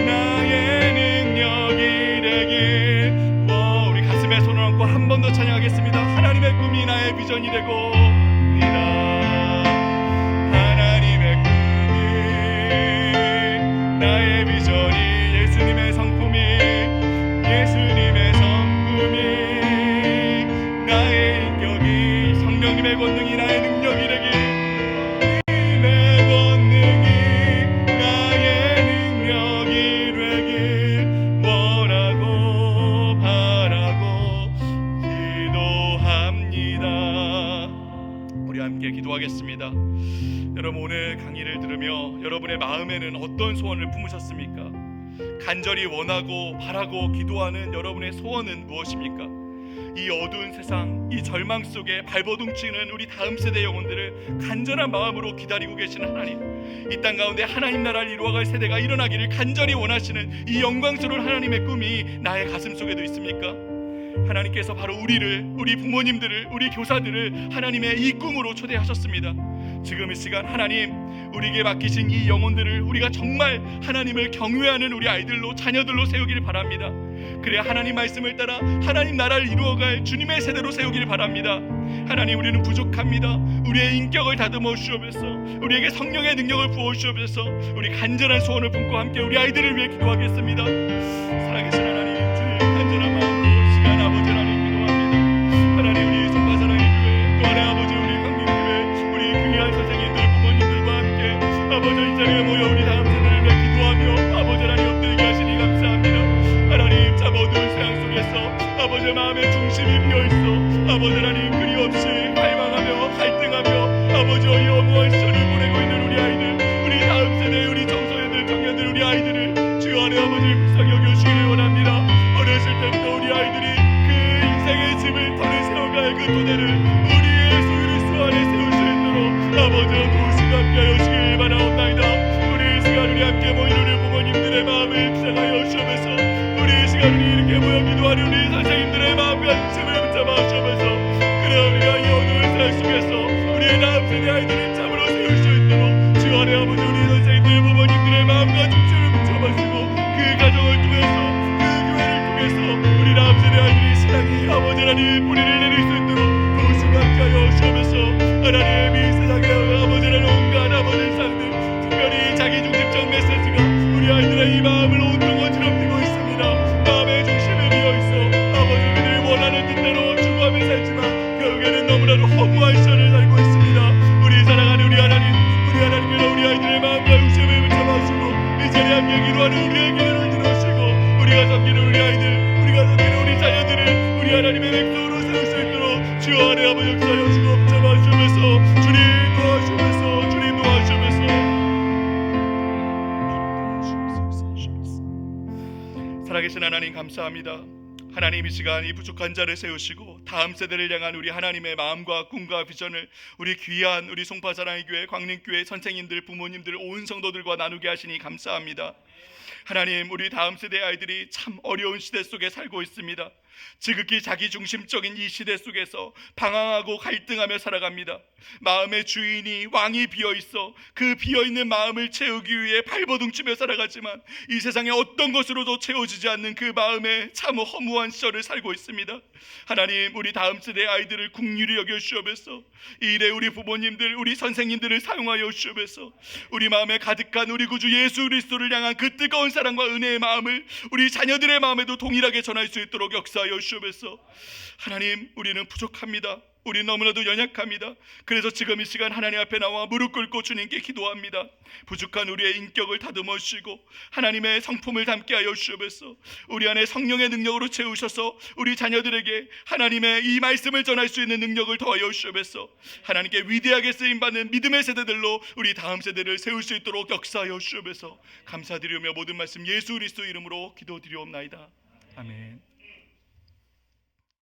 나의 능력이 되길. 우리 가슴에 손을 얹고 한 번 더 찬양하겠습니다. 하나님의 꿈이 나의 비전이 되고, 하나님의 꿈이 나의 비전이, 예수님의 성품이, 예수님의 성품이 나의 인격이, 성령님의 권능이 나의 능력이 되길, 님의 권능이 나의 능력이 되길 원하고 바라고 기도합니다. 우리 함께 기도하겠습니다. 여러분, 오늘 강의를 들으며 여러분의 마음에는 어떤 소원을 품으셨습니까? 간절히 원하고 바라고 기도하는 여러분의 소원은 무엇입니까? 이 어두운 세상, 이 절망 속에 발버둥 치는 우리 다음 세대 영혼들을 간절한 마음으로 기다리고 계시는 하나님, 이 땅 가운데 하나님 나라를 이루어갈 세대가 일어나기를 간절히 원하시는 이 영광스러운 하나님의 꿈이 나의 가슴 속에도 있습니까? 하나님께서 바로 우리를, 우리 부모님들을, 우리 교사들을 하나님의 이 꿈으로 초대하셨습니다. 지금 이 시간 하나님, 우리에게 맡기신 이 영혼들을 우리가 정말 하나님을 경외하는 우리 아이들로, 자녀들로 세우길 바랍니다. 그래야 하나님 말씀을 따라 하나님 나라를 이루어갈 주님의 세대로 세우길 바랍니다. 하나님, 우리는 부족합니다. 우리의 인격을 다듬어 주옵소서. 우리에게 성령의 능력을 부어 주옵소서. 우리 간절한 소원을 품고 함께 우리 아이들을 위해 기도하겠습니다. 살아계신 하나님, 주의 간절한 마음으로 시간 아버지 하나님 기도합니다. 하나님, 우리 송파사랑의 교회, 또 하나의 아버지 우리 강림교회, 우리 귀한 선생님들, 부모님들과 함께 아버지 이 자리에 모여 우리 다음 세대를 위해 기도하며 아버지 하나님 엎드리게 하시니 감사합니다. 하나님, 참 어두운 세상 속에서 아버지 마음의 중심이 비어있어 아버지 하나님 그리없이 갈망하며 갈등하며 아버지의 영원한 시절을 보내고 있는 우리 아이들, 우리 다음 세대, 우리 청소년들, 청년들, 우리 아이들을 주여 안에 아버지 불쌍히 여겨주시기를 원합니다. 어렸을 때부터 우리 아이들이 그 인생의 집을 터를 세워갈 그 토대를 우리의 소유를 수 안에 세울 수 있도록 아버지 도우시고 함께 하시길 바라옵나이다. 우리 이 시간 우리 함께 모인 우리 부모님들의 마음을 입상하여 주셔서 우리 이 시간 우리 이렇게 모여 기도하는 우리 선생님들의 마음과 중심을 붙잡아 주셔서 그래 우리가 이 어두운 세상 속에서 우리의 다음 세대 아이들을 참으로 세울 수 있도록 주 안에 아버지 우리 선생님들 부모님들의 마음과 중심을 붙잡아주고 그 가정을 통해서 그 교회를 통해서 우리 다음 세대 아이들의 신앙이 아버지 하나님 뿌리를 내릴 수 있도록 도우시고 함께하여 주셔서 하나님 이 세상에 아버지 하나님 온갖 아버지 일상들 특별히 자기 중심적 메시지가 우리 아이들의 이 마음을 온통 어지럽히고 있습니다. 마음에 자리 함께 기도하는 우리의 기도를 들으시고 우리가 섬기는 우리 아이들, 우리가 섬기는 우리 자녀들을 우리 하나님의 백성으로 세울 수 있도록 주여 아래 아버 역사여 주고 붙잡아주면서 주님 도와주면서 주님 도와주면서 살아계신 하나님 감사합니다. 하나님 이 시간 이 부족한 자를 세우시고 다음 세대를 향한 우리 하나님의 마음과 꿈과 비전을 우리 귀한 우리 송파사랑의 교회 광림교회 선생님들 부모님들 온 성도들과 나누게 하시니 감사합니다. 하나님 우리 다음 세대 아이들이 참 어려운 시대 속에 살고 있습니다. 지극히 자기중심적인 이 시대 속에서 방황하고 갈등하며 살아갑니다. 마음의 주인이 왕이 비어있어 그 비어있는 마음을 채우기 위해 발버둥치며 살아가지만 이 세상에 어떤 것으로도 채워지지 않는 그 마음에 참 허무한 시절을 살고 있습니다. 하나님 우리 다음 세대 아이들을 긍휼히 여겨주시옵소서. 이 일에 우리 부모님들 우리 선생님들을 사용하여 주시옵소서. 우리 마음에 가득한 우리 구주 예수 그리스도를 향한 그 뜨거운 사랑과 은혜의 마음을 우리 자녀들의 마음에도 동일하게 전할 수 있도록 역사하여 주시옵소서. 하나님 우리는 부족합니다. 우리 너무나도 연약합니다. 그래서 지금 이 시간 하나님 앞에 나와 무릎 꿇고 주님께 기도합니다. 부족한 우리의 인격을 다듬어 주시고 하나님의 성품을 담게 하여 주시옵소서. 우리 안에 성령의 능력으로 채우셔서 우리 자녀들에게 하나님의 이 말씀을 전할 수 있는 능력을 더하여 주시옵소서. 하나님께 위대하게 쓰임받는 믿음의 세대들로 우리 다음 세대를 세울 수 있도록 역사하여 주시옵소서. 감사드리며 모든 말씀 예수 그리스도 이름으로 기도드리옵나이다. 아멘.